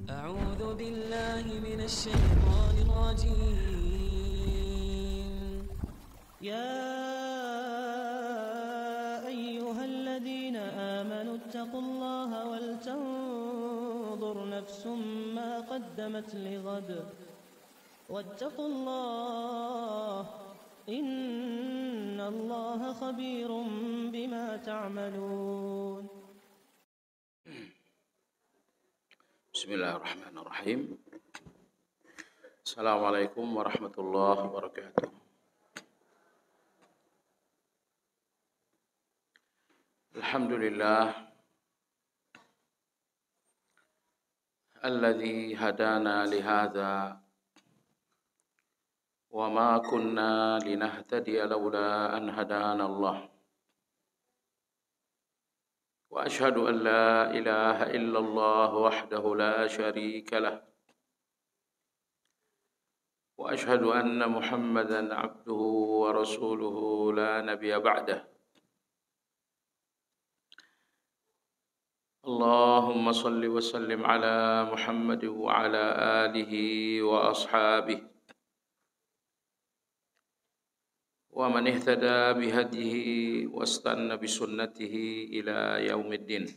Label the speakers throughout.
Speaker 1: أعوذ بالله من الشيطان الرجيم. يا أيها الذين آمنوا اتقوا الله ولتنظر نفس ما قدمت لغد واتقوا الله إن الله خبير بما تعملون.
Speaker 2: Bismillahirrahmanirrahim. Assalamualaikum warahmatullahi wabarakatuh. Alhamdulillah alladzi hadana lihadza wa ma kunna linahtadiya laula an hadana Allah. وأشهد أن لا إله إلا الله وحده لا شريك له وأشهد أن محمدا عبده ورسوله لا نبي بعده اللهم صل وسلم على محمد وعلى آله وأصحابه ومن اهتدى بهديه واستنى بسنته إلى يوم الدين.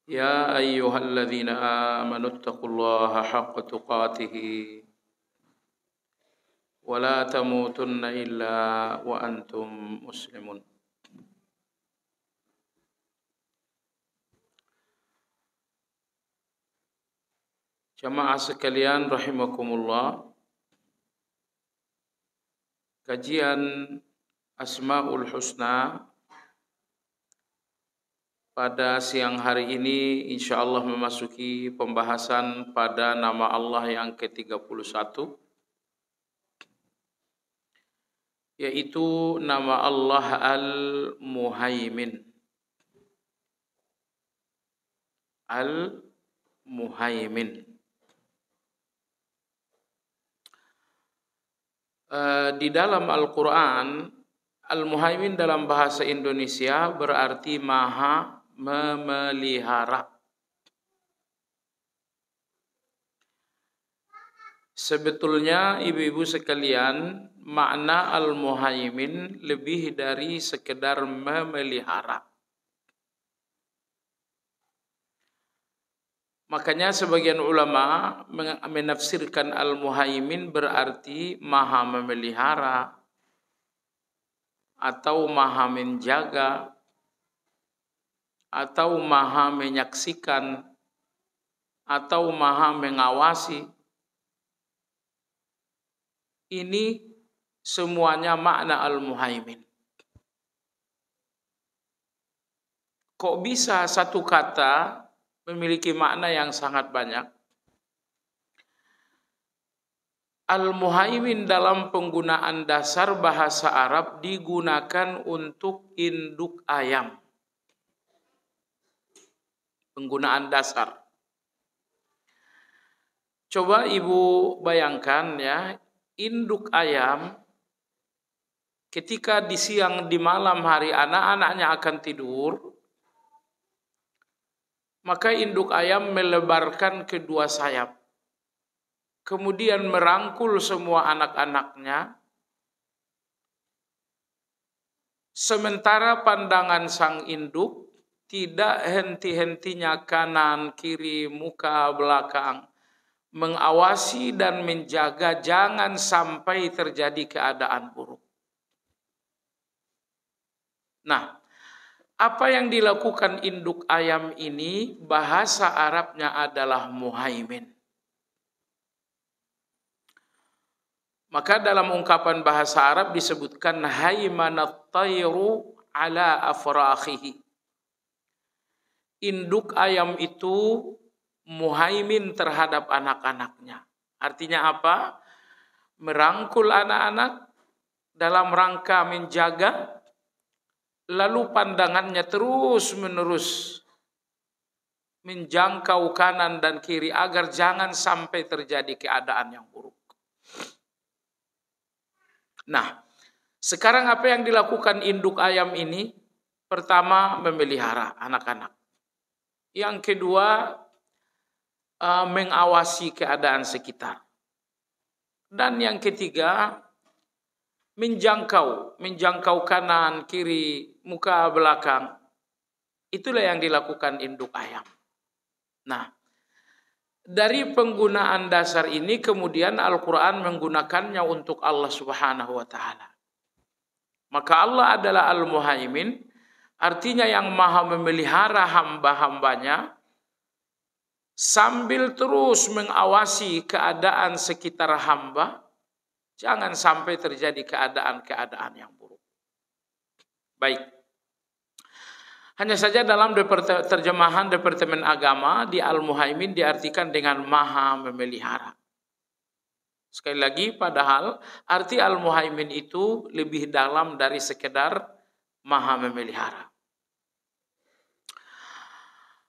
Speaker 2: يا أيها الذين آمنوا اتقوا الله حق تقاته ولا تموتن إلا وأنتم مسلمون. Jamaah sekalian rahimakumullah, kajian Asmaul Husna pada siang hari ini insyaallah memasuki pembahasan pada nama Allah yang ke-31, yaitu nama Allah Al-Muhaimin. Al-Muhaimin. Di dalam Al-Quran, Al-Muhaimin dalam bahasa Indonesia berarti maha memelihara. Sebetulnya ibu-ibu sekalian, makna Al-Muhaimin lebih dari sekedar memelihara. Makanya sebagian ulama menafsirkan Al-Muhaimin berarti maha memelihara atau maha menjaga atau maha menyaksikan atau maha mengawasi. Ini semuanya makna Al-Muhaimin. Kok bisa satu kata memiliki makna yang sangat banyak? Al-Muhaimin dalam penggunaan dasar bahasa Arab digunakan untuk induk ayam. Penggunaan dasar. Coba ibu bayangkan ya, induk ayam ketika di siang di malam hari anak-anaknya akan tidur, maka induk ayam melebarkan kedua sayap, kemudian merangkul semua anak-anaknya, sementara pandangan sang induk tidak henti-hentinya kanan, kiri, muka, belakang, mengawasi dan menjaga jangan sampai terjadi keadaan buruk. Nah, apa yang dilakukan induk ayam ini bahasa Arabnya adalah muhaimin. Maka dalam ungkapan bahasa Arab disebutkan haimanat tayru ala afrakhihi. Induk ayam itu muhaimin terhadap anak-anaknya. Artinya apa? Merangkul anak-anak dalam rangka menjaga, lalu pandangannya terus-menerus menjangkau kanan dan kiri agar jangan sampai terjadi keadaan yang buruk. Nah, sekarang apa yang dilakukan induk ayam ini? Pertama, memelihara anak-anak. Yang kedua, mengawasi keadaan sekitar. Dan yang ketiga, menjangkau kanan, kiri, muka, belakang. Itulah yang dilakukan induk ayam. Nah, dari penggunaan dasar ini kemudian Al-Quran menggunakannya untuk Allah Subhanahu wa Ta'ala. Maka Allah adalah Al-Muhaimin, artinya yang maha memelihara hamba-hambanya sambil terus mengawasi keadaan sekitar hamba, jangan sampai terjadi keadaan-keadaan yang buruk. Baik. Hanya saja dalam terjemahan Departemen Agama di Al-Muhaimin diartikan dengan maha memelihara. Sekali lagi, padahal arti Al-Muhaimin itu lebih dalam dari sekedar maha memelihara.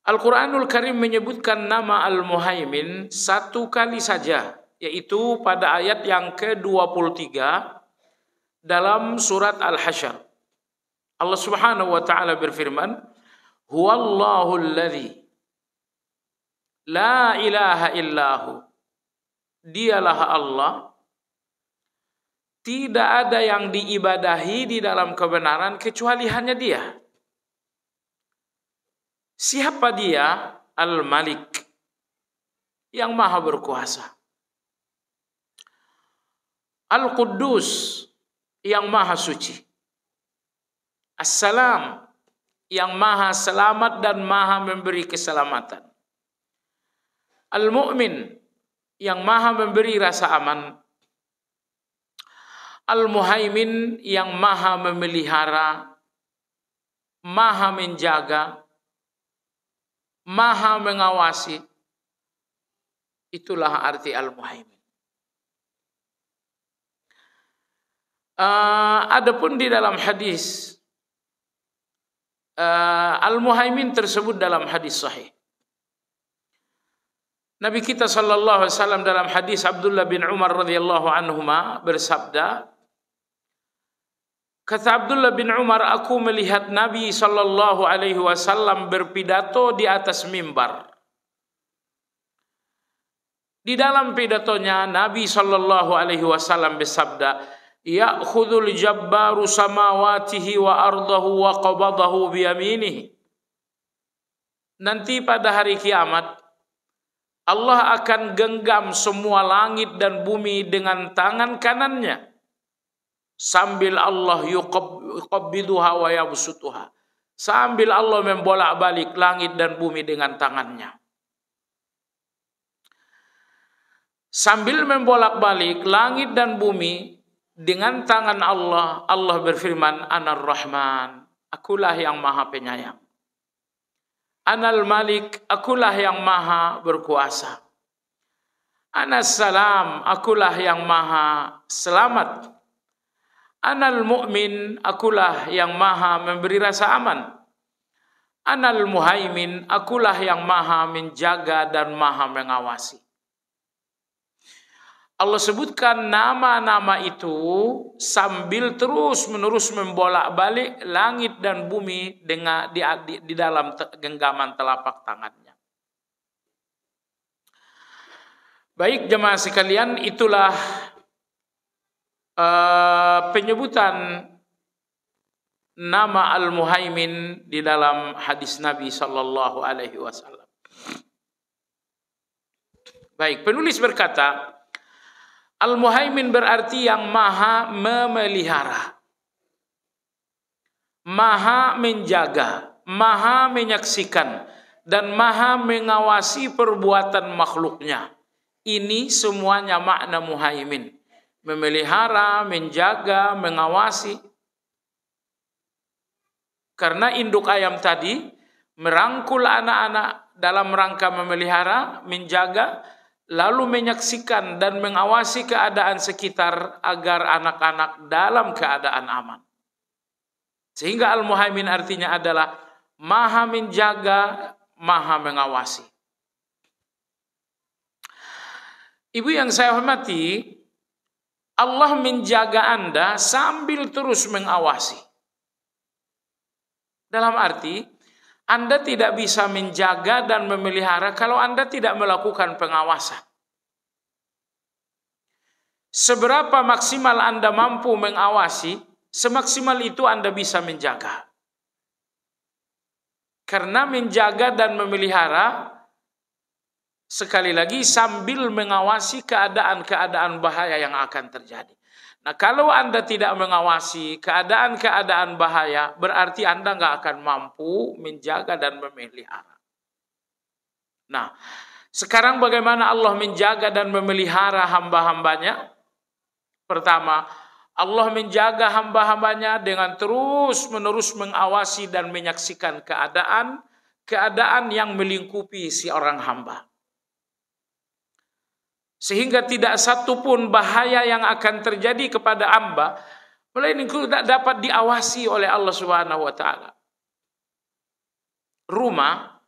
Speaker 2: Al-Quranul Karim menyebutkan nama Al-Muhaimin satu kali saja, yaitu pada ayat yang ke-23 dalam surat Al-Hasyr. Allah Subhanahu wa Ta'ala berfirman, Huwallahu alladhi la ilaha illahu. Dialah Allah, tidak ada yang diibadahi di dalam kebenaran kecuali hanya Dia. Siapa Dia? Al-Malik, yang maha berkuasa. Al-Quddus, yang maha suci. As-Salam, yang maha selamat dan maha memberi keselamatan. Al-Mu'min, yang maha memberi rasa aman. Al-Muhaimin, yang maha memelihara, maha menjaga, maha mengawasi. Itulah arti Al-Muhaimin. Adapun di dalam hadis, Al-Muhaimin tersebut dalam hadis sahih. Nabi kita sallallahu alaihi wasallam dalam hadis Abdullah bin Umar radhiyallahu anhuma bersabda, kata Abdullah bin Umar, aku melihat Nabi sallallahu alaihi wasallam berpidato di atas mimbar. Di dalam pidatonya Nabi sallallahu alaihi wasallam bersabda, ya'khudhul jabbaru samawatihi wa ardahu wa qabadahu biyaminihi. Nanti pada hari kiamat Allah akan genggam semua langit dan bumi dengan tangan kanannya, sambil Allah yuqabbiduha wa yabsutuha, sambil Allah membolak-balik langit dan bumi dengan tangannya. Sambil membolak-balik langit dan bumi dengan tangan Allah, Allah berfirman, Anar Rahman, akulah yang maha penyayang. Anal Malik, akulah yang maha berkuasa. Anas Salam, akulah yang maha selamat. Anal Mu'min, akulah yang maha memberi rasa aman. Anal Muhaimin, akulah yang maha menjaga dan maha mengawasi. Allah sebutkan nama-nama itu sambil terus-menerus membolak-balik langit dan bumi dengan di dalam genggaman telapak tangannya. Baik jemaah sekalian, itulah penyebutan nama Al-Muhaimin di dalam hadis Nabi sallallahu alaihi wasallam. Baik, penulis berkata, Al-Muhaimin berarti yang maha memelihara, maha menjaga, maha menyaksikan, dan maha mengawasi perbuatan makhluknya. Ini semuanya makna Muhaimin. Memelihara, menjaga, mengawasi. Karena induk ayam tadi merangkul anak-anak dalam rangka memelihara, menjaga, lalu menyaksikan dan mengawasi keadaan sekitar agar anak-anak dalam keadaan aman. Sehingga Al-Muhaimin artinya adalah maha menjaga, maha mengawasi. Ibu yang saya hormati, Allah menjaga Anda sambil terus mengawasi. Dalam arti, Anda tidak bisa menjaga dan memelihara kalau Anda tidak melakukan pengawasan. Seberapa maksimal Anda mampu mengawasi, semaksimal itu Anda bisa menjaga. Karena menjaga dan memelihara, sekali lagi sambil mengawasi keadaan-keadaan bahaya yang akan terjadi. Nah, kalau Anda tidak mengawasi keadaan-keadaan bahaya, berarti Anda nggak akan mampu menjaga dan memelihara. Nah, sekarang bagaimana Allah menjaga dan memelihara hamba-hambanya? Pertama, Allah menjaga hamba-hambanya dengan terus-menerus mengawasi dan menyaksikan keadaan yang melingkupi si orang hamba. Sehingga tidak satu pun bahaya yang akan terjadi kepada hamba melainkan tidak dapat diawasi oleh Allah Subhanahu wa taala. Rumah,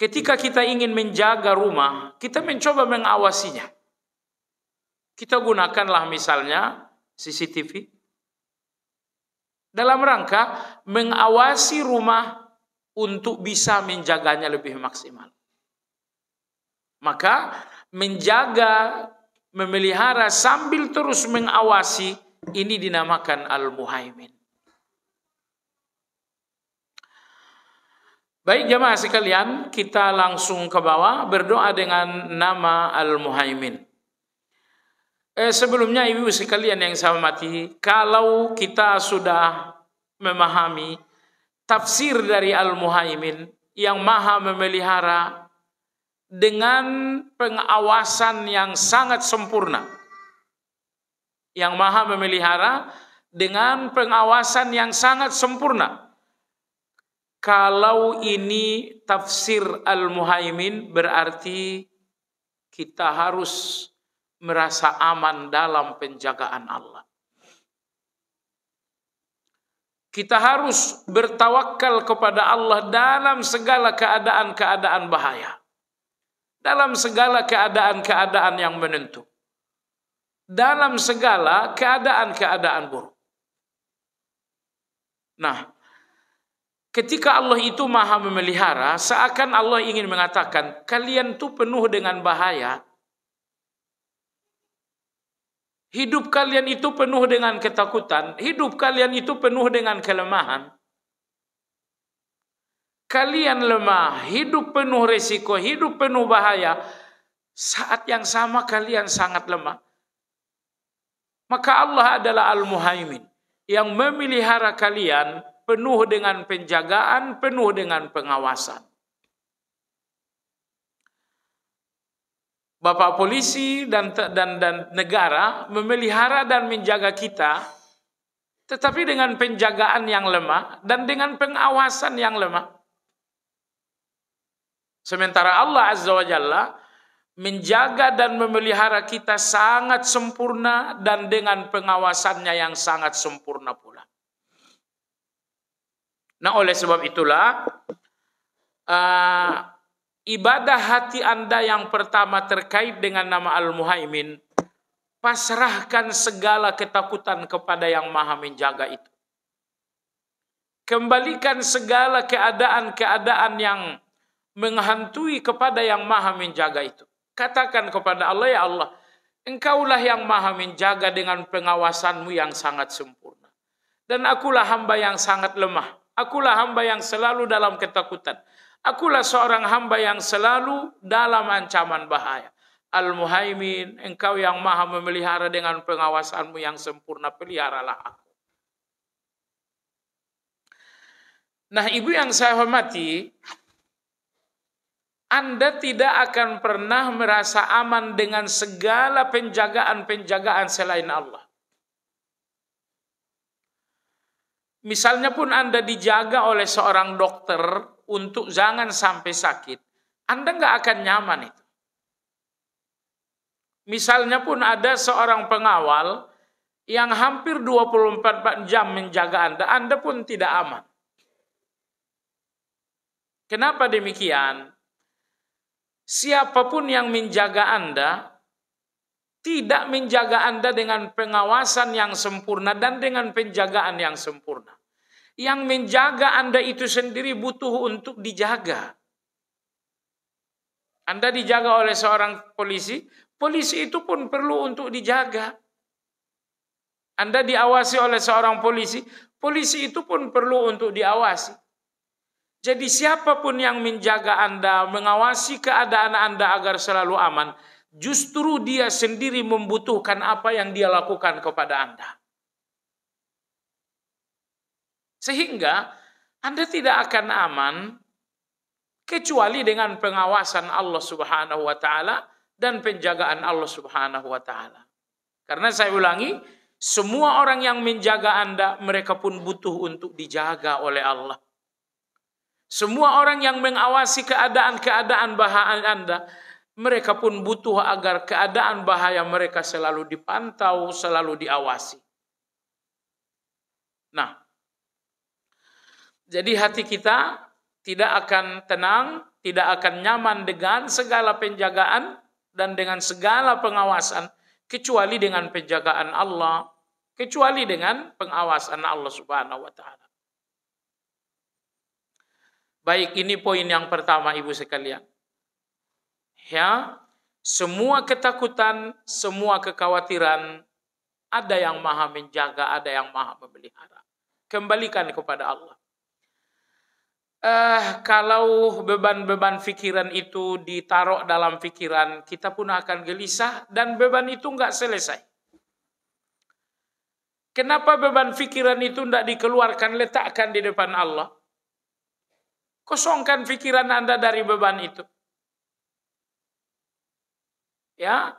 Speaker 2: ketika kita ingin menjaga rumah, kita mencoba mengawasinya. Kita gunakanlah misalnya CCTV dalam rangka mengawasi rumah untuk bisa menjaganya lebih maksimal. Maka menjaga, memelihara sambil terus mengawasi, ini dinamakan Al-Muhaimin. Baik jamaah sekalian, kita langsung ke bawah berdoa dengan nama Al-Muhaimin. Sebelumnya ibu sekalian yang saya hormati, kalau kita sudah memahami tafsir dari Al-Muhaimin yang maha memelihara dengan pengawasan yang sangat sempurna. Yang maha memelihara dengan pengawasan yang sangat sempurna. Kalau ini tafsir Al-Muhaimin, berarti kita harus merasa aman dalam penjagaan Allah. Kita harus bertawakal kepada Allah dalam segala keadaan-keadaan bahaya. Dalam segala keadaan-keadaan yang menentu. Dalam segala keadaan-keadaan buruk. Nah, ketika Allah itu maha memelihara, seakan Allah ingin mengatakan, kalian tuh penuh dengan bahaya. Hidup kalian itu penuh dengan ketakutan. Hidup kalian itu penuh dengan kelemahan. Kalian lemah, hidup penuh resiko, hidup penuh bahaya. Saat yang sama kalian sangat lemah. Maka Allah adalah Al-Muhaimin yang memelihara kalian penuh dengan penjagaan, penuh dengan pengawasan. Bapak polisi dan negara memelihara dan menjaga kita, tetapi dengan penjagaan yang lemah dan dengan pengawasan yang lemah. Sementara Allah Azza wa Jalla menjaga dan memelihara kita sangat sempurna dan dengan pengawasannya yang sangat sempurna pula. Nah, oleh sebab itulah ibadah hati Anda yang pertama terkait dengan nama Al-Muhaimin, pasrahkan segala ketakutan kepada yang maha menjaga itu. Kembalikan segala keadaan-keadaan yang menghantui kepada yang maha menjaga itu. Katakan kepada Allah, ya Allah, Engkaulah yang maha menjaga dengan pengawasanmu yang sangat sempurna. Dan akulah hamba yang sangat lemah. Akulah hamba yang selalu dalam ketakutan. Akulah seorang hamba yang selalu dalam ancaman bahaya. Al-Muhaimin, Engkau yang maha memelihara dengan pengawasanmu yang sempurna, peliharalah aku. Nah, ibu yang saya hormati, Anda tidak akan pernah merasa aman dengan segala penjagaan-penjagaan selain Allah. Misalnya pun Anda dijaga oleh seorang dokter untuk jangan sampai sakit, Anda nggak akan nyaman itu. Misalnya pun ada seorang pengawal yang hampir 24 jam menjaga Anda pun tidak aman. Kenapa demikian? Siapapun yang menjaga Anda, tidak menjaga Anda dengan pengawasan yang sempurna dan dengan penjagaan yang sempurna. Yang menjaga Anda itu sendiri butuh untuk dijaga. Anda dijaga oleh seorang polisi, polisi itu pun perlu untuk dijaga. Anda diawasi oleh seorang polisi, polisi itu pun perlu untuk diawasi. Jadi siapapun yang menjaga Anda, mengawasi keadaan Anda agar selalu aman, justru dia sendiri membutuhkan apa yang dia lakukan kepada Anda. Sehingga Anda tidak akan aman kecuali dengan pengawasan Allah Subhanahu wa taala dan penjagaan Allah Subhanahu wa taala. Karena saya ulangi, semua orang yang menjaga Anda, mereka pun butuh untuk dijaga oleh Allah. Semua orang yang mengawasi keadaan-keadaan bahaya Anda, mereka pun butuh agar keadaan bahaya mereka selalu dipantau, selalu diawasi. Nah, jadi hati kita tidak akan tenang, tidak akan nyaman dengan segala penjagaan dan dengan segala pengawasan, kecuali dengan penjagaan Allah, kecuali dengan pengawasan Allah Subhanahu wa taala. Baik, ini poin yang pertama Ibu sekalian. Ya, semua ketakutan, semua kekhawatiran, ada yang maha menjaga, ada yang maha memelihara. Kembalikan kepada Allah. Kalau beban-beban pikiran itu ditaruh dalam pikiran, kita pun akan gelisah dan beban itu enggak selesai. Kenapa beban pikiran itu tidak dikeluarkan, letakkan di depan Allah? Kosongkan pikiran Anda dari beban itu. Ya,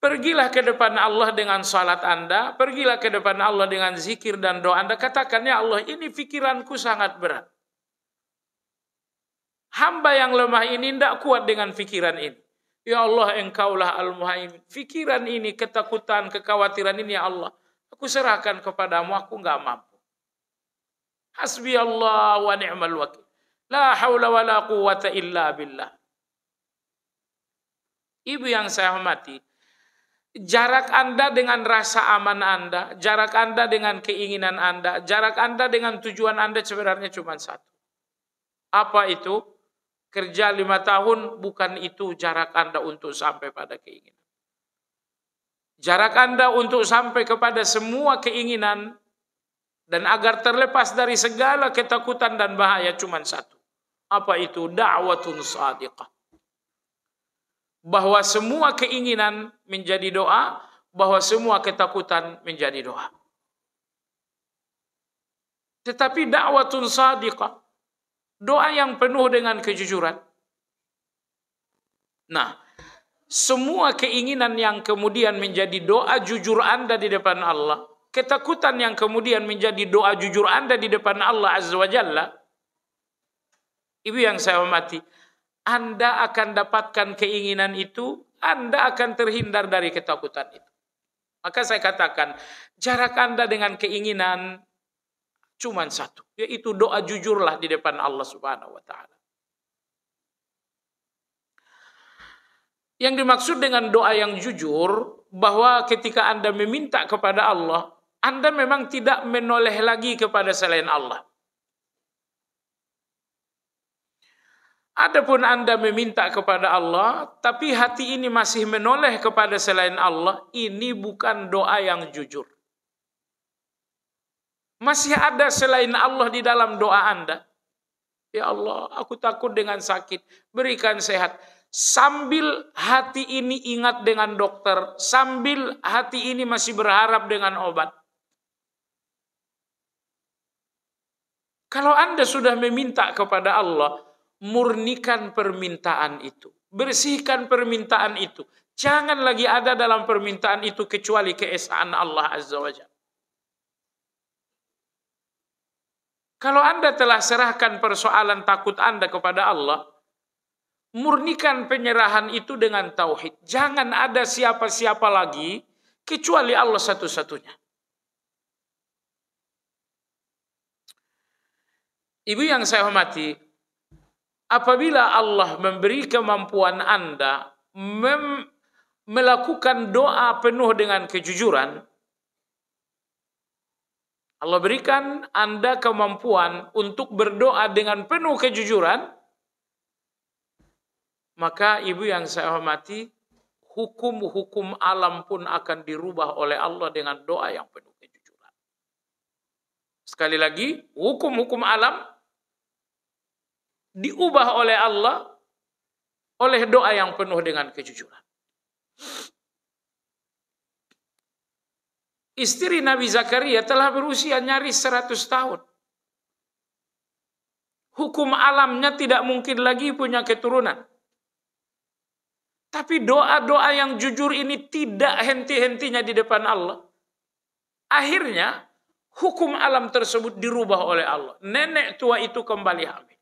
Speaker 2: pergilah ke depan Allah dengan salat Anda, pergilah ke depan Allah dengan zikir dan doa Anda. Katakan, ya Allah, ini pikiranku sangat berat. Hamba yang lemah ini tidak kuat dengan pikiran ini. Ya Allah, Engkaulah Al-Muhaimin. Pikiran ini, ketakutan, kekhawatiran ini, ya Allah, aku serahkan kepadamu, aku enggak mampu. Hasbi Allah wa ni'mal wakil. La haula wa la quwwata illa billah. Ibu yang saya hormati, jarak Anda dengan rasa aman Anda, jarak Anda dengan keinginan Anda, jarak Anda dengan tujuan Anda sebenarnya cuma satu. Apa itu? Kerja 5 tahun, bukan itu jarak Anda untuk sampai pada keinginan. Jarak Anda untuk sampai kepada semua keinginan dan agar terlepas dari segala ketakutan dan bahaya cuma satu. Apa itu? Da'watun shadiqah. Bahwa semua keinginan menjadi doa, bahwa semua ketakutan menjadi doa. Tetapi da'watun shadiqah, doa yang penuh dengan kejujuran. Nah, semua keinginan yang kemudian menjadi doa jujur Anda di depan Allah, ketakutan yang kemudian menjadi doa jujur Anda di depan Allah Azza wa Jalla, ibu yang saya hormati, Anda akan dapatkan keinginan itu, Anda akan terhindar dari ketakutan itu. Maka saya katakan, jarak Anda dengan keinginan cuma satu, yaitu doa jujurlah di depan Allah Subhanahu wa taala. Yang dimaksud dengan doa yang jujur, bahwa ketika Anda meminta kepada Allah, Anda memang tidak menoleh lagi kepada selain Allah. Adapun Anda meminta kepada Allah, tapi hati ini masih menoleh kepada selain Allah, ini bukan doa yang jujur. Masih ada selain Allah di dalam doa Anda. Ya Allah, aku takut dengan sakit, berikan sehat. Sambil hati ini ingat dengan dokter, sambil hati ini masih berharap dengan obat. Kalau Anda sudah meminta kepada Allah, murnikan permintaan itu. Bersihkan permintaan itu. Jangan lagi ada dalam permintaan itu kecuali keesaan Allah Azza wa Jalla. Kalau Anda telah serahkan persoalan takut Anda kepada Allah, murnikan penyerahan itu dengan tauhid. Jangan ada siapa-siapa lagi kecuali Allah satu-satunya. Ibu yang saya hormati, apabila Allah memberi kemampuan Anda melakukan doa penuh dengan kejujuran, Allah berikan Anda kemampuan untuk berdoa dengan penuh kejujuran, maka ibu yang saya hormati, hukum-hukum alam pun akan dirubah oleh Allah dengan doa yang penuh kejujuran. Sekali lagi, hukum-hukum alam diubah oleh Allah oleh doa yang penuh dengan kejujuran. Istri Nabi Zakaria telah berusia nyaris 100 tahun. Hukum alamnya tidak mungkin lagi punya keturunan. Tapi doa-doa yang jujur ini tidak henti-hentinya di depan Allah. Akhirnya hukum alam tersebut dirubah oleh Allah. Nenek tua itu kembali hamil.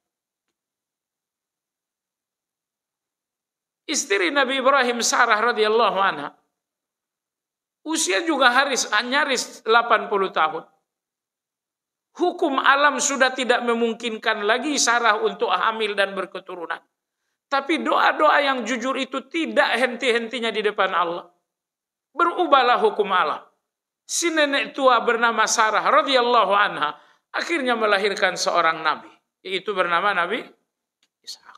Speaker 2: Istri Nabi Ibrahim, Sarah radhiyallahu anha, usia juga nyaris 80 tahun. Hukum alam sudah tidak memungkinkan lagi Sarah untuk hamil dan berketurunan. Tapi doa-doa yang jujur itu tidak henti-hentinya di depan Allah. Berubahlah hukum alam. Si nenek tua bernama Sarah radhiyallahu anha akhirnya melahirkan seorang nabi, yaitu bernama Nabi Ishak.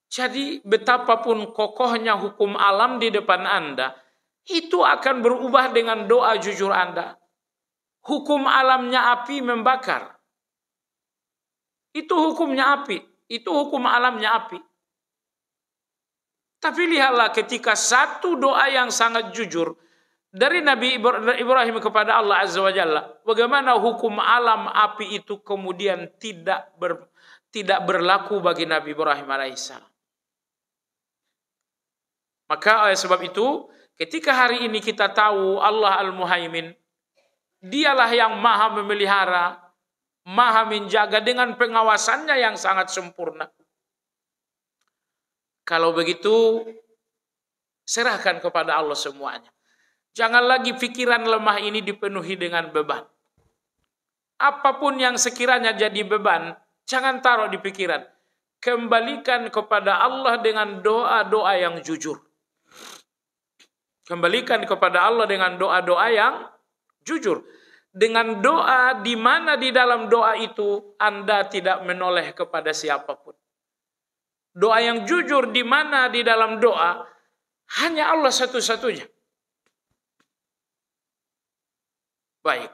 Speaker 2: Jadi betapapun kokohnya hukum alam di depan Anda, itu akan berubah dengan doa jujur Anda. Hukum alamnya api membakar. Itu hukumnya api. Itu hukum alamnya api. Tapi lihatlah ketika satu doa yang sangat jujur dari Nabi Ibrahim kepada Allah Azza wa Jalla, bagaimana hukum alam api itu kemudian tidak berlaku bagi Nabi Ibrahim alaihissalam. Maka oleh sebab itu, ketika hari ini kita tahu Allah Al-Muhaimin, dialah yang maha memelihara, maha menjaga dengan pengawasannya yang sangat sempurna. Kalau begitu, serahkan kepada Allah semuanya. Jangan lagi pikiran lemah ini dipenuhi dengan beban. Apapun yang sekiranya jadi beban, jangan taruh di pikiran. Kembalikan kepada Allah dengan doa-doa yang jujur. Kembalikan kepada Allah dengan doa-doa yang jujur. Dengan doa di mana di dalam doa itu Anda tidak menoleh kepada siapapun. Doa yang jujur di mana di dalam doa hanya Allah satu-satunya. Baik.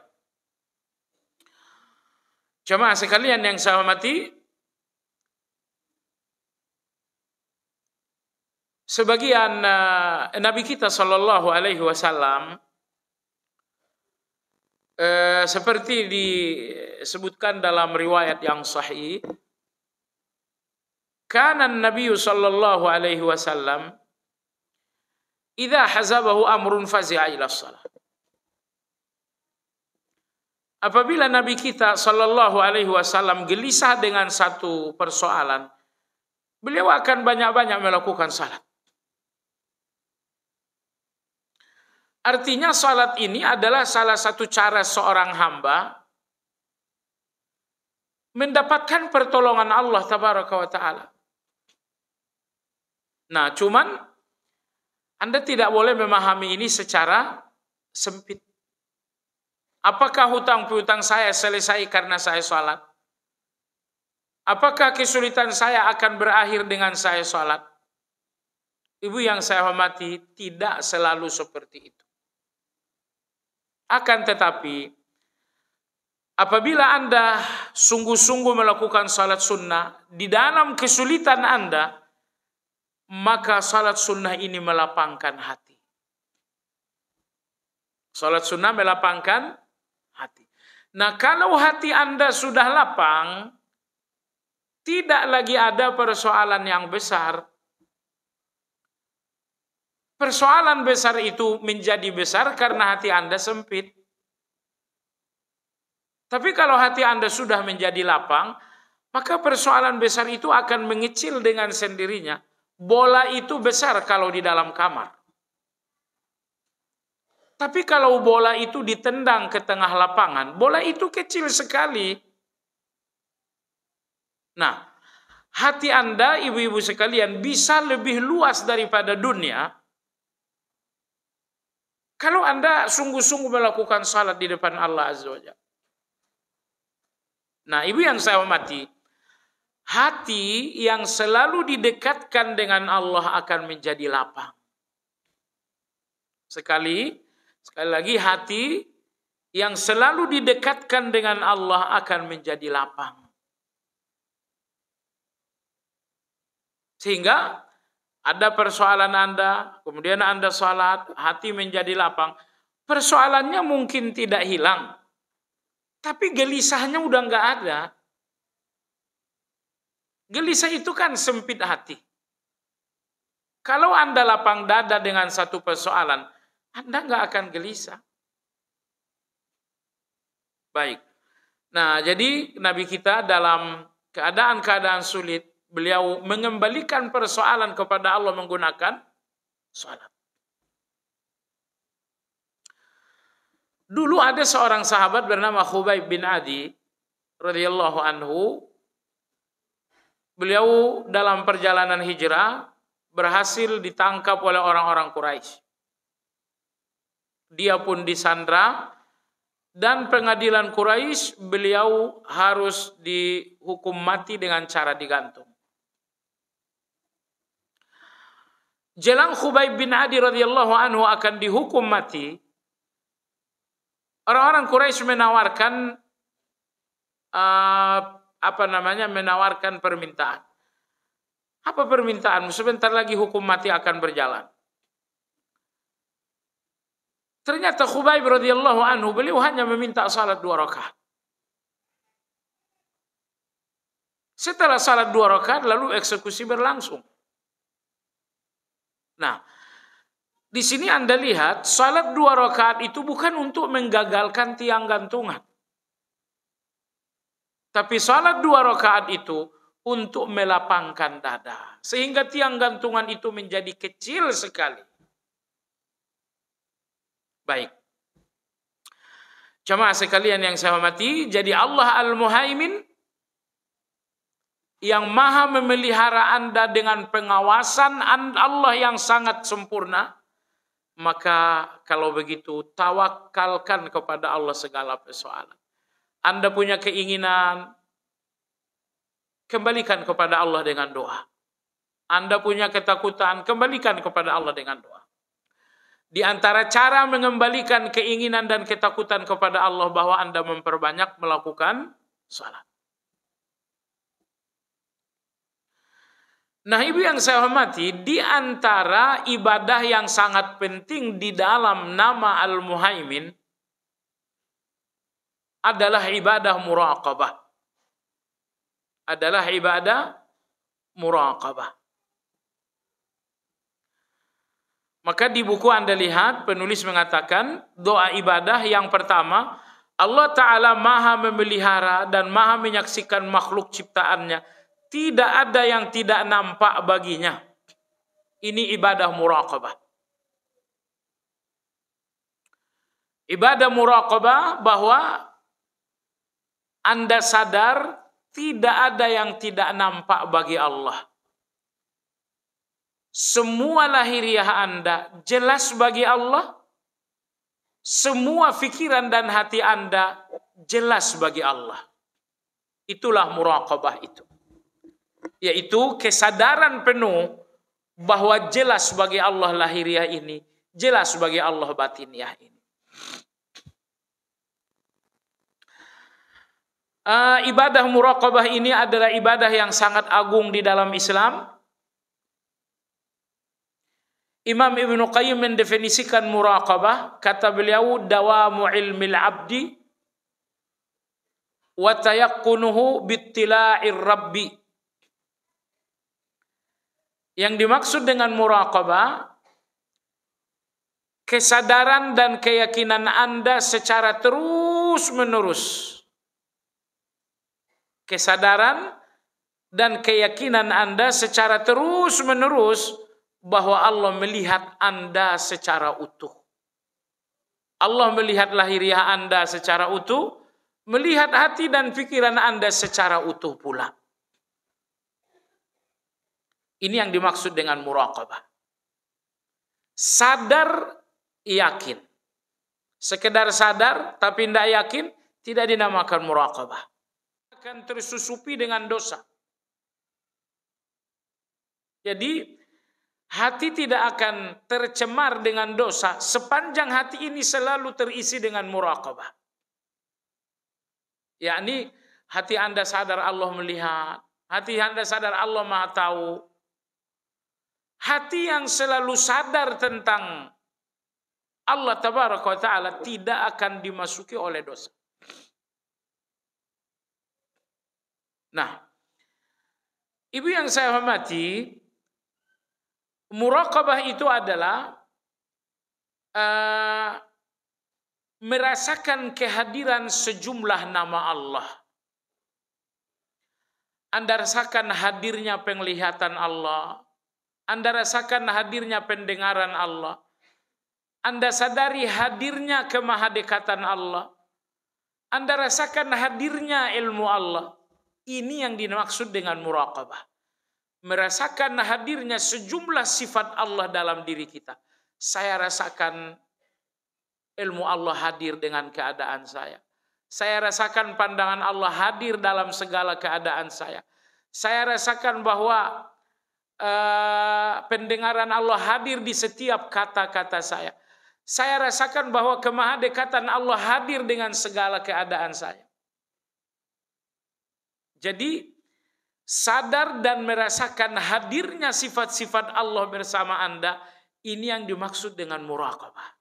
Speaker 2: Jemaah sekalian yang saya hormati, sebagian Nabi kita Shallallahu Alaihi Wasallam seperti disebutkan dalam riwayat yang sahih, kana Nabi Shallallahu Alaihi Wasallam idza hazabahu amrun fazi'a ila shalah. Apabila Nabi kita Shallallahu Alaihi Wasallam gelisah dengan satu persoalan, beliau akan banyak-banyak melakukan salat. Artinya salat ini adalah salah satu cara seorang hamba mendapatkan pertolongan Allah Tabaraka wa Ta'ala. Nah, cuman Anda tidak boleh memahami ini secara sempit. Apakah hutang piutang saya selesai karena saya salat? Apakah kesulitan saya akan berakhir dengan saya salat? Ibu yang saya hormati, tidak selalu seperti itu. Akan tetapi, apabila Anda sungguh-sungguh melakukan salat sunnah, di dalam kesulitan Anda, maka salat sunnah ini melapangkan hati. Salat sunnah melapangkan hati. Nah, kalau hati Anda sudah lapang, tidak lagi ada persoalan yang besar. Persoalan besar itu menjadi besar karena hati Anda sempit. Tapi kalau hati Anda sudah menjadi lapang, maka persoalan besar itu akan mengecil dengan sendirinya. Bola itu besar kalau di dalam kamar. Tapi kalau bola itu ditendang ke tengah lapangan, bola itu kecil sekali. Nah, hati Anda, ibu-ibu sekalian, bisa lebih luas daripada dunia Kalau Anda sungguh-sungguh melakukan salat di depan Allah Azza wa Jalla. Nah, ibu yang saya hormati, hati yang selalu didekatkan dengan Allah akan menjadi lapang. Sekali lagi, hati yang selalu didekatkan dengan Allah akan menjadi lapang. Sehingga ada persoalan Anda, kemudian Anda salat, hati menjadi lapang. Persoalannya mungkin tidak hilang, tapi gelisahnya udah nggak ada. Gelisah itu kan sempit hati. Kalau Anda lapang dada dengan satu persoalan, Anda nggak akan gelisah. Baik. Nah, jadi Nabi kita dalam keadaan-keadaan sulit, beliau mengembalikan persoalan kepada Allah menggunakan salat. Dulu ada seorang sahabat bernama Khubayb bin Adi radhiyallahu anhu. Beliau dalam perjalanan hijrah berhasil ditangkap oleh orang-orang Quraisy. Dia pun disandra dan pengadilan Quraisy beliau harus dihukum mati dengan cara digantung. Jelang Khubayb bin Adi radhiyallahu anhu akan dihukum mati, orang-orang Quraisy menawarkan menawarkan permintaan. Apa permintaan? Sebentar lagi hukum mati akan berjalan. Ternyata Khubayb radhiyallahu anhu beliau hanya meminta salat 2 rakaat. Setelah salat 2 rakaat lalu eksekusi berlangsung. Nah, di sini Anda lihat salat 2 rakaat itu bukan untuk menggagalkan tiang gantungan. Tapi salat 2 rakaat itu untuk melapangkan dada. Sehingga tiang gantungan itu menjadi kecil sekali. Baik. Jamaah sekalian yang saya hormati, jadi Allah Al-Muhaimin yang maha memelihara Anda dengan pengawasan Allah yang sangat sempurna, maka kalau begitu tawakalkan kepada Allah segala persoalan. Anda punya keinginan, kembalikan kepada Allah dengan doa. Anda punya ketakutan, kembalikan kepada Allah dengan doa. Di antara cara mengembalikan keinginan dan ketakutan kepada Allah bahwa Anda memperbanyak melakukan salat. Nah, ibu yang saya hormati, di antara ibadah yang sangat penting di dalam nama Al-Muhaimin adalah ibadah muraqabah. Adalah ibadah muraqabah. Maka di buku Anda lihat penulis mengatakan doa ibadah yang pertama, Allah Ta'ala maha memelihara dan maha menyaksikan makhluk ciptaannya. Tidak ada yang tidak nampak baginya. Ini ibadah muraqabah. Ibadah muraqabah bahwa Anda sadar tidak ada yang tidak nampak bagi Allah. Semua lahiriah Anda jelas bagi Allah. Semua fikiran dan hati Anda jelas bagi Allah. Itulah muraqabah itu. Yaitu kesadaran penuh bahwa jelas bagi Allah lahiriah ini, jelas bagi Allah batiniah ini. Ibadah muraqabah ini adalah ibadah yang sangat agung di dalam Islam. Imam Ibnu Qayyim mendefinisikan muraqabah, kata beliau, dawamu ilmil abdi wa tayaqqunuhu bittila'ir rabbi. Yang dimaksud dengan muraqabah, kesadaran dan keyakinan Anda secara terus-menerus. Kesadaran dan keyakinan Anda secara terus-menerus bahwa Allah melihat Anda secara utuh. Allah melihat lahiriah Anda secara utuh, melihat hati dan pikiran Anda secara utuh pula. Ini yang dimaksud dengan muraqabah. Sadar, yakin. Sekedar sadar tapi tidak yakin, tidak dinamakan muraqabah. Akan tersusupi dengan dosa. Jadi hati tidak akan tercemar dengan dosa sepanjang hati ini selalu terisi dengan muraqabah. Yakni hati Anda sadar Allah melihat, hati Anda sadar Allah Maha tahu. Hati yang selalu sadar tentang Allah Tabaraka wa Ta'ala tidak akan dimasuki oleh dosa. Nah, ibu yang saya hormati, muraqabah itu adalah merasakan kehadiran sejumlah nama Allah. Anda rasakan hadirnya penglihatan Allah. Anda rasakan hadirnya pendengaran Allah. Anda sadari hadirnya kemahadekatan Allah. Anda rasakan hadirnya ilmu Allah. Ini yang dimaksud dengan muraqabah. Merasakan hadirnya sejumlah sifat Allah dalam diri kita. Saya rasakan ilmu Allah hadir dengan keadaan saya. Saya rasakan pandangan Allah hadir dalam segala keadaan saya. Saya rasakan bahwa pendengaran Allah hadir di setiap kata-kata saya. Saya rasakan bahwa kemahadekatan Allah hadir dengan segala keadaan saya. Jadi sadar dan merasakan hadirnya sifat-sifat Allah bersama Anda, ini yang dimaksud dengan muraqabah.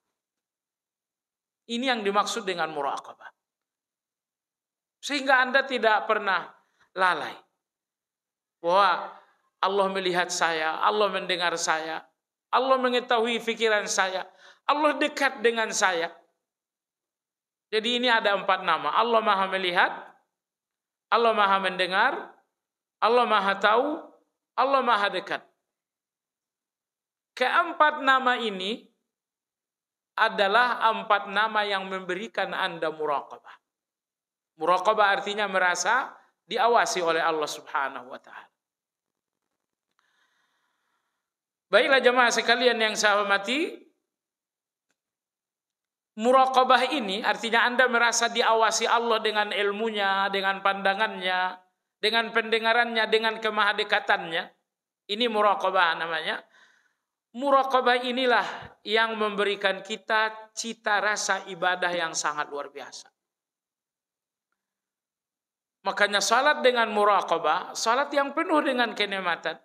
Speaker 2: Ini yang dimaksud dengan muraqabah. Sehingga Anda tidak pernah lalai bahwa Allah melihat saya, Allah mendengar saya, Allah mengetahui pikiran saya, Allah dekat dengan saya. Jadi ini ada 4 nama. Allah Maha melihat, Allah Maha mendengar, Allah Maha tahu, Allah Maha dekat. Keempat nama ini adalah 4 nama yang memberikan Anda muraqabah. Muraqabah artinya merasa diawasi oleh Allah Subhanahu wa Ta'ala. Baiklah jemaah sekalian yang saya hormati, muraqabah ini artinya Anda merasa diawasi Allah dengan ilmunya, dengan pandangannya, dengan pendengarannya, dengan kemahadekatannya. Ini muraqabah namanya. Muraqabah inilah yang memberikan kita cita rasa ibadah yang sangat luar biasa. Makanya salat dengan muraqabah, salat yang penuh dengan kenikmatan.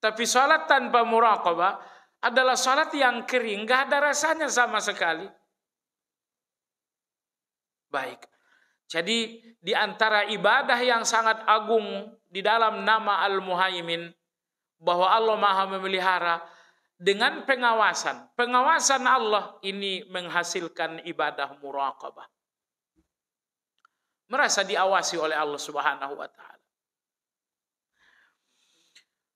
Speaker 2: Tapi salat tanpa muraqabah adalah salat yang kering, gak ada rasanya sama sekali. Baik. Jadi di antara ibadah yang sangat agung di dalam nama Al-Muhaimin, bahwa Allah Maha memelihara dengan pengawasan. Pengawasan Allah ini menghasilkan ibadah muraqabah. Merasa diawasi oleh Allah Subhanahu wa Ta'ala.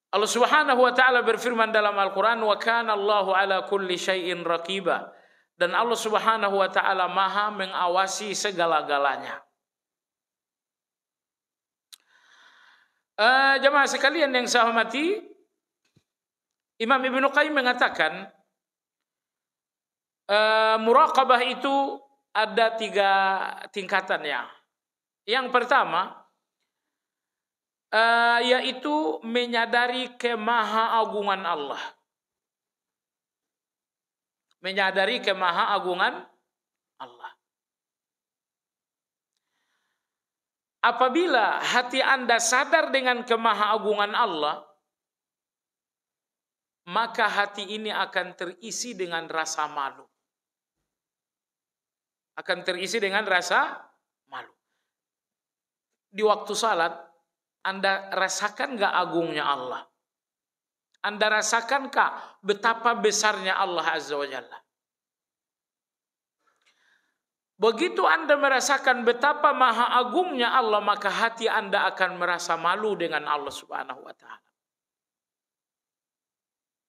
Speaker 2: Allah Subhanahu wa Ta'ala berfirman dalam Al-Quran, wa kana Allahu ala kulli syai'in raqiba. Dan Allah Subhanahu wa Ta'ala Maha mengawasi segala-galanya. Jemaah sekalian yang saya hormati, Imam Ibnu Qayyim mengatakan muraqabah itu ada 3 tingkatannya. Yang pertama yaitu menyadari kemahaagungan Allah. Menyadari kemahaagungan Allah. Apabila hati Anda sadar dengan kemahaagungan Allah, maka hati ini akan terisi dengan rasa malu. Akan terisi dengan rasa malu. Di waktu salat, Anda rasakan gak agungnya Allah? Anda rasakankah betapa besarnya Allah Azza wa Jalla? Begitu Anda merasakan betapa maha agungnya Allah, maka hati Anda akan merasa malu dengan Allah Subhanahu wa Ta'ala.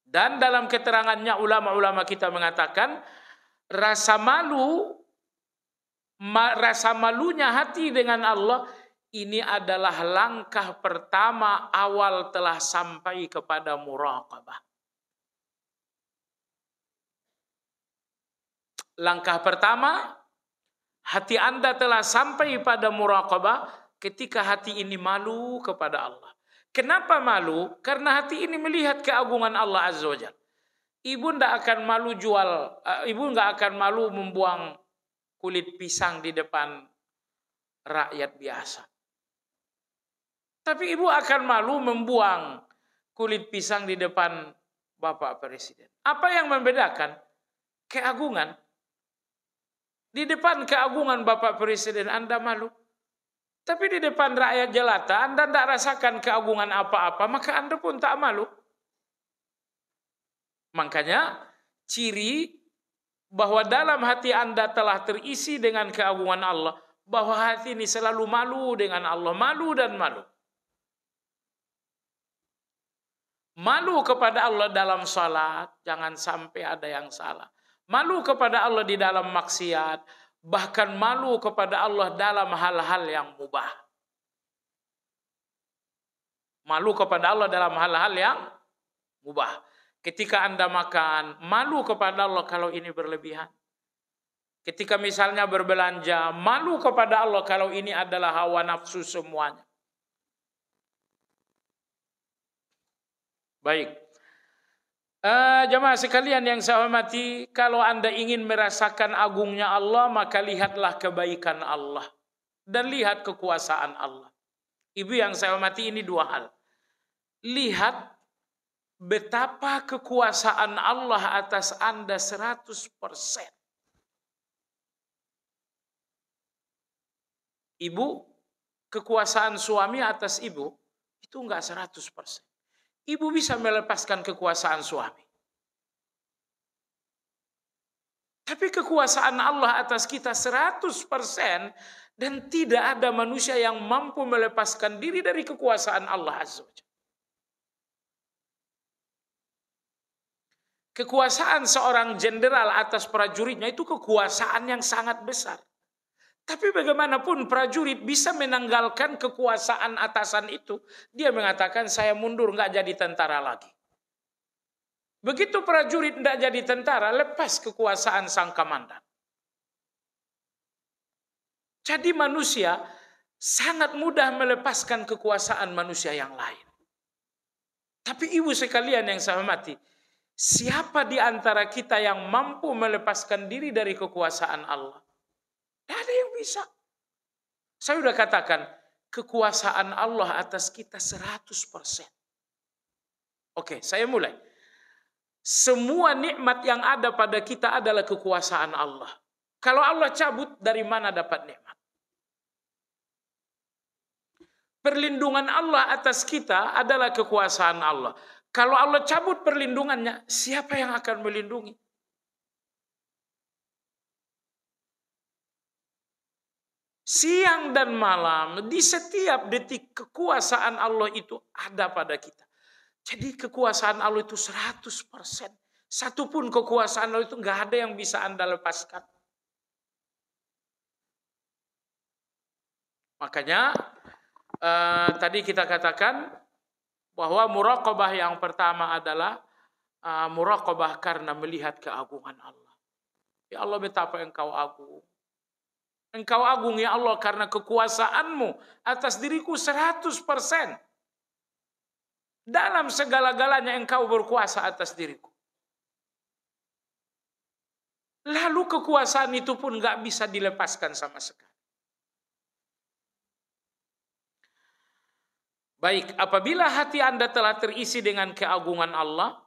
Speaker 2: Dan dalam keterangannya ulama-ulama kita mengatakan rasa malunya hati dengan Allah ini adalah langkah pertama awal telah sampai kepada muraqabah. Langkah pertama, hati Anda telah sampai pada muraqabah ketika hati ini malu kepada Allah. Kenapa malu? Karena hati ini melihat keagungan Allah Azza wa Jalla. Ibu tidak akan malu ibu nggak akan malu membuang kulit pisang di depan rakyat biasa. Tapi ibu akan malu membuang kulit pisang di depan Bapak Presiden. Apa yang membedakan? Keagungan. Di depan keagungan Bapak Presiden Anda malu. Tapi di depan rakyat jelata Anda tidak rasakan keagungan apa-apa, maka Anda pun tak malu. Makanya ciri bahwa dalam hati Anda telah terisi dengan keagungan Allah, bahwa hati ini selalu malu dengan Allah, malu dan malu. Malu kepada Allah dalam salat, jangan sampai ada yang salah. Malu kepada Allah di dalam maksiat, bahkan malu kepada Allah dalam hal-hal yang mubah. Malu kepada Allah dalam hal-hal yang mubah. Ketika Anda makan, malu kepada Allah kalau ini berlebihan. Ketika misalnya berbelanja, malu kepada Allah kalau ini adalah hawa nafsu semuanya. Baik. Jemaah sekalian yang saya hormati, kalau Anda ingin merasakan agungnya Allah, maka lihatlah kebaikan Allah dan lihat kekuasaan Allah. Ibu yang saya hormati, ini dua hal. Lihat betapa kekuasaan Allah atas Anda 100%. Ibu, kekuasaan suami atas ibu itu enggak 100%. Ibu bisa melepaskan kekuasaan suami. Tapi kekuasaan Allah atas kita 100% dan tidak ada manusia yang mampu melepaskan diri dari kekuasaan Allah Azza wa Jalla. Kekuasaan seorang jenderal atas prajuritnya itu kekuasaan yang sangat besar. Tapi bagaimanapun prajurit bisa menanggalkan kekuasaan atasan itu. Dia mengatakan saya mundur, nggak jadi tentara lagi. Begitu prajurit tidak jadi tentara, lepas kekuasaan sang komandan. Jadi manusia sangat mudah melepaskan kekuasaan manusia yang lain. Tapi ibu sekalian yang saya hormati, siapa di antara kita yang mampu melepaskan diri dari kekuasaan Allah? Tidak ada yang bisa. Saya sudah katakan, kekuasaan Allah atas kita 100%. Oke, saya mulai. Semua nikmat yang ada pada kita adalah kekuasaan Allah. Kalau Allah cabut, dari mana dapat nikmat? Perlindungan Allah atas kita adalah kekuasaan Allah. Kalau Allah cabut perlindungannya, siapa yang akan melindungi? Siang dan malam, di setiap detik kekuasaan Allah itu ada pada kita. Jadi kekuasaan Allah itu 100%. Satupun kekuasaan Allah itu nggak ada yang bisa Anda lepaskan. Makanya tadi kita katakan bahwa muraqabah yang pertama adalah muraqabah karena melihat keagungan Allah. Ya Allah, betapa Engkau agung. Engkau agung ya Allah karena kekuasaanmu atas diriku 100%. Dalam segala-galanya Engkau berkuasa atas diriku. Lalu kekuasaan itu pun gak bisa dilepaskan sama sekali. Baik, apabila hati Anda telah terisi dengan keagungan Allah,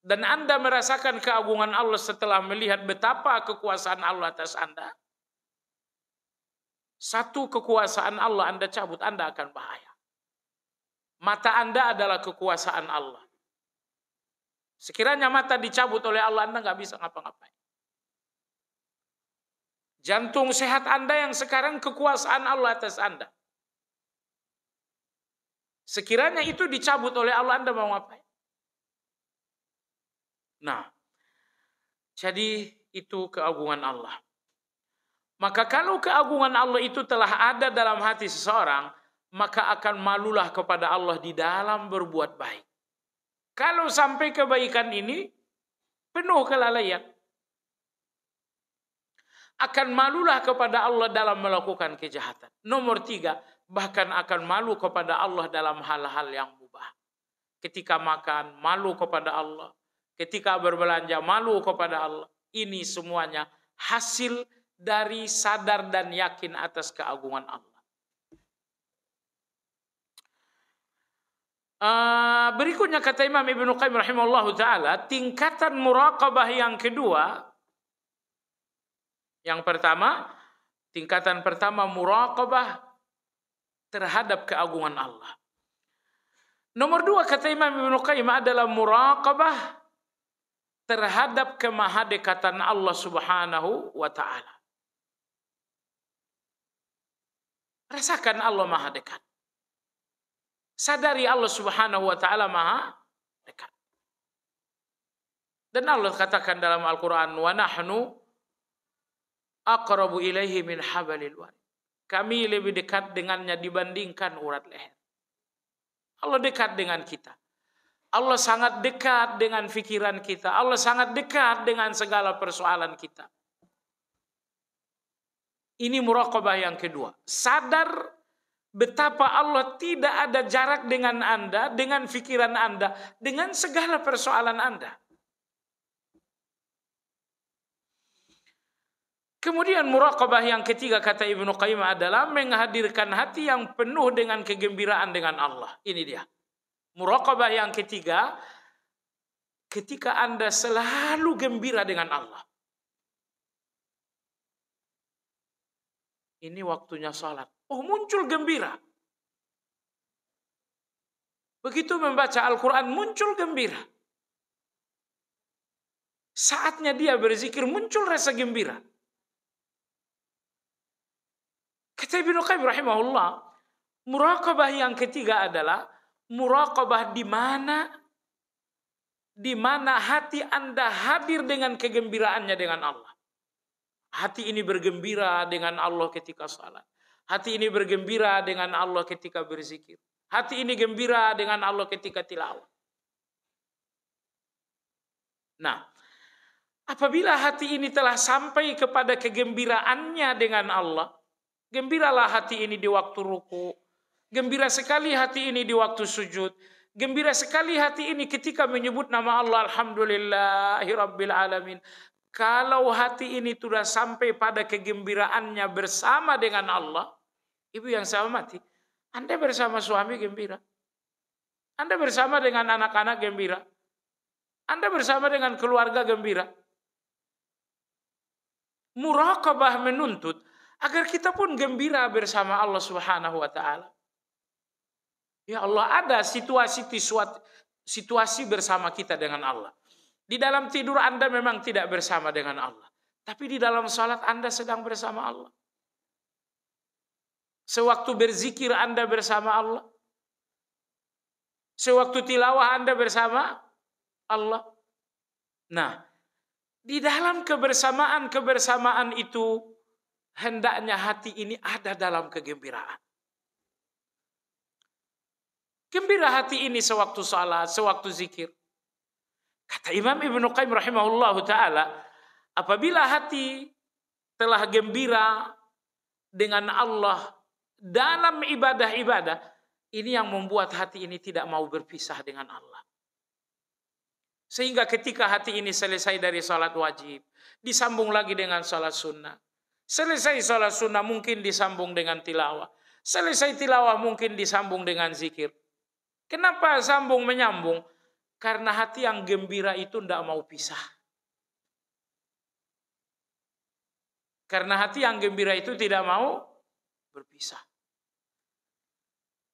Speaker 2: dan Anda merasakan keagungan Allah setelah melihat betapa kekuasaan Allah atas Anda, satu kekuasaan Allah Anda cabut, Anda akan bahaya. Mata Anda adalah kekuasaan Allah. Sekiranya mata dicabut oleh Allah, Anda nggak bisa ngapa-ngapain. Jantung sehat Anda yang sekarang kekuasaan Allah atas Anda. Sekiranya itu dicabut oleh Allah, Anda mau ngapain? Nah, jadi itu keagungan Allah. Maka kalau keagungan Allah itu telah ada dalam hati seseorang, maka akan malulah kepada Allah di dalam berbuat baik. Kalau sampai kebaikan ini penuh kelalaian, akan malulah kepada Allah dalam melakukan kejahatan. Nomor 3, bahkan akan malu kepada Allah dalam hal-hal yang mubah. Ketika makan, malu kepada Allah. Ketika berbelanja, malu kepada Allah. Ini semuanya hasil dari sadar dan yakin atas keagungan Allah. Berikutnya kata Imam Ibnu Qayyim rahimahullahu taala, tingkatan muraqabah yang kedua, yang pertama, tingkatan pertama muraqabah terhadap keagungan Allah. Nomor 2 kata Imam Ibnu Qayyim adalah muraqabah terhadap kemahadekatan Allah Subhanahu wa taala. Rasakan Allah maha dekat. Sadari Allah Subhanahu wa taala maha dekat. Dan Allah katakan dalam Al-Qur'an, wa nahnu aqrabu ilaihi min hablil warid. Kami lebih dekat dengannya dibandingkan urat leher. Allah dekat dengan kita. Allah sangat dekat dengan pikiran kita. Allah sangat dekat dengan segala persoalan kita. Ini muraqabah yang kedua. Sadar betapa Allah tidak ada jarak dengan Anda, dengan pikiran Anda, dengan segala persoalan Anda. Kemudian muraqabah yang ketiga kata Ibnu Qayyim adalah menghadirkan hati yang penuh dengan kegembiraan dengan Allah. Ini dia. Muraqabah yang ketiga, ketika Anda selalu gembira dengan Allah. Ini waktunya salat. Oh, muncul gembira. Begitu membaca Al-Quran, muncul gembira. Saatnya dia berzikir, muncul rasa gembira. Kata Ibnu Qayyim rahimahullah, muraqabah yang ketiga adalah muraqabah di mana hati Anda hadir dengan kegembiraannya dengan Allah. Hati ini bergembira dengan Allah ketika salat. Hati ini bergembira dengan Allah ketika berzikir. Hati ini gembira dengan Allah ketika tilawah. Nah, apabila hati ini telah sampai kepada kegembiraannya dengan Allah, gembiralah hati ini di waktu ruku. Gembira sekali hati ini di waktu sujud. Gembira sekali hati ini ketika menyebut nama Allah, alhamdulillahirabbil alamin. Kalau hati ini sudah sampai pada kegembiraannya bersama dengan Allah, ibu yang saya hormati, Anda bersama suami gembira. Anda bersama dengan anak-anak gembira. Anda bersama dengan keluarga gembira. Muraqabah menuntut agar kita pun gembira bersama Allah Subhanahu wa taala. Ya Allah, ada situasi bersama kita dengan Allah. Di dalam tidur Anda memang tidak bersama dengan Allah. Tapi di dalam salat Anda sedang bersama Allah. Sewaktu berzikir Anda bersama Allah. Sewaktu tilawah Anda bersama Allah. Nah, di dalam kebersamaan itu, hendaknya hati ini ada dalam kegembiraan. Gembira hati ini sewaktu salat, sewaktu zikir. Kata Imam Ibnu Qayyim rahimahullahu ta'ala, apabila hati telah gembira dengan Allah dalam ibadah-ibadah, ini yang membuat hati ini tidak mau berpisah dengan Allah. Sehingga ketika hati ini selesai dari salat wajib, disambung lagi dengan salat sunnah. Selesai salat sunnah mungkin disambung dengan tilawah. Selesai tilawah mungkin disambung dengan zikir. Kenapa sambung menyambung? Karena hati yang gembira itu tidak mau pisah. Karena hati yang gembira itu tidak mau berpisah.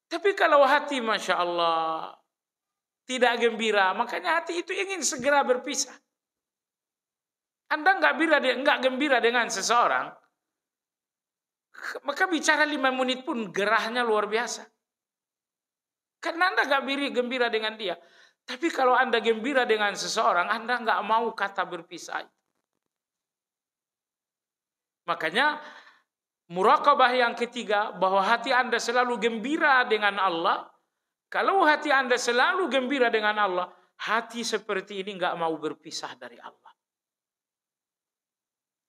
Speaker 2: Tapi kalau hati Masya Allah tidak gembira, makanya hati itu ingin segera berpisah. Anda nggak gembira dengan seseorang, maka bicara 5 menit pun gerahnya luar biasa. Karena Anda nggak gembira dengan dia. Tapi kalau Anda gembira dengan seseorang, Anda nggak mau kata berpisah. Makanya muraqabah yang ketiga, bahwa hati Anda selalu gembira dengan Allah. Kalau hati Anda selalu gembira dengan Allah, hati seperti ini nggak mau berpisah dari Allah.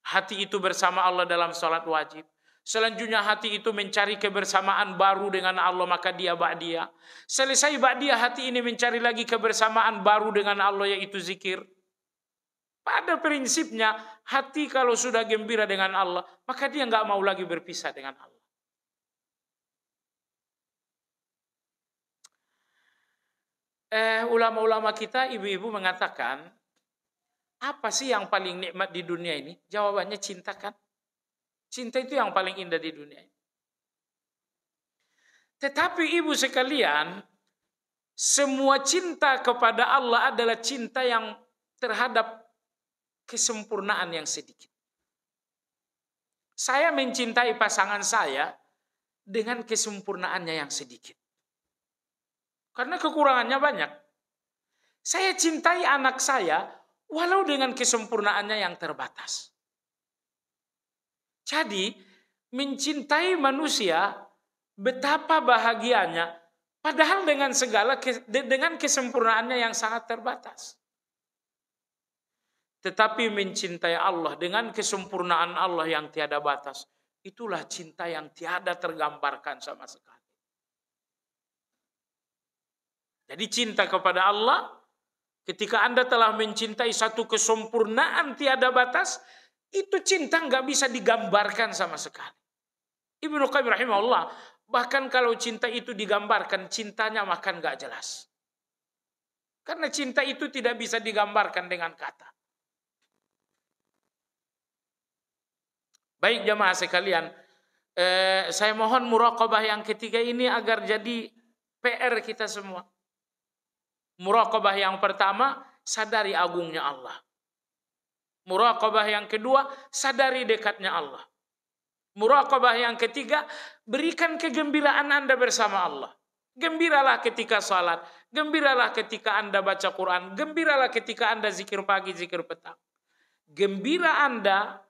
Speaker 2: Hati itu bersama Allah dalam salat wajib. Selanjutnya hati itu mencari kebersamaan baru dengan Allah, maka dia ba'diyah. Selesai ba'diyah, hati ini mencari lagi kebersamaan baru dengan Allah, yaitu zikir. Pada prinsipnya, hati kalau sudah gembira dengan Allah, maka dia nggak mau lagi berpisah dengan Allah. Ulama-ulama kita, ibu-ibu mengatakan, apa sih yang paling nikmat di dunia ini? Jawabannya cinta kan? Cinta itu yang paling indah di dunia ini. Tetapi ibu sekalian, semua cinta kepada Allah adalah cinta yang terhadap kesempurnaan yang sedikit. Saya mencintai pasangan saya dengan kesempurnaannya yang sedikit. Karena kekurangannya banyak. Saya cintai anak saya walau dengan kesempurnaannya yang terbatas. Jadi, mencintai manusia betapa bahagianya, padahal dengan dengan kesempurnaannya yang sangat terbatas. Tetapi mencintai Allah dengan kesempurnaan Allah yang tiada batas, itulah cinta yang tiada tergambarkan sama sekali. Jadi cinta kepada Allah, ketika Anda telah mencintai satu kesempurnaan tiada batas, itu cinta nggak bisa digambarkan sama sekali. Ibnu Qayyim rahimahullah, bahkan kalau cinta itu digambarkan, cintanya makan nggak jelas. Karena cinta itu tidak bisa digambarkan dengan kata. Baik jamaah sekalian, saya mohon muraqabah yang ketiga ini agar jadi PR kita semua. Muraqabah yang pertama, sadari agungnya Allah. Muraqabah yang kedua, sadari dekatnya Allah. Muraqabah yang ketiga, berikan kegembiraan Anda bersama Allah. Gembiralah ketika salat, gembiralah ketika Anda baca Quran, gembiralah ketika Anda zikir pagi, zikir petang. Gembira Anda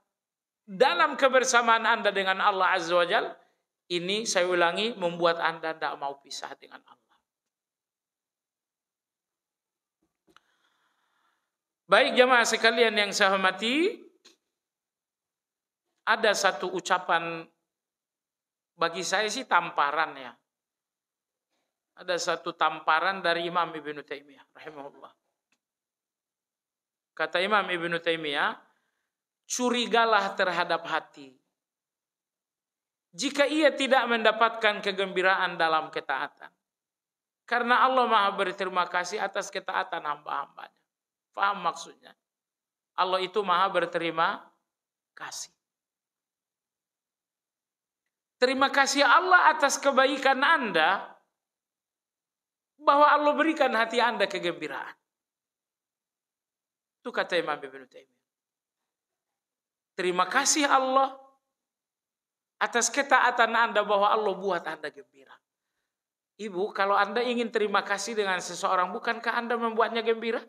Speaker 2: dalam kebersamaan Anda dengan Allah Azza wa Jalla, ini saya ulangi, membuat Anda tidak mau pisah dengan Allah. Baik jamaah sekalian yang saya hormati, ada satu ucapan bagi saya sih tamparan ya. Ada satu tamparan dari Imam Ibnu Taimiyah rahimahullah. Kata Imam Ibnu Taimiyah, curigalah terhadap hati jika ia tidak mendapatkan kegembiraan dalam ketaatan. Karena Allah Maha berterima kasih atas ketaatan hamba-hambanya. Paham maksudnya? Allah itu Maha berterima kasih. Terima kasih Allah atas kebaikan Anda, bahwa Allah berikan hati Anda kegembiraan. Itu kata Imam Ibnu Taimiyah. Terima kasih Allah atas ketaatan Anda, bahwa Allah buat Anda gembira. Ibu, kalau Anda ingin terima kasih dengan seseorang, bukankah Anda membuatnya gembira?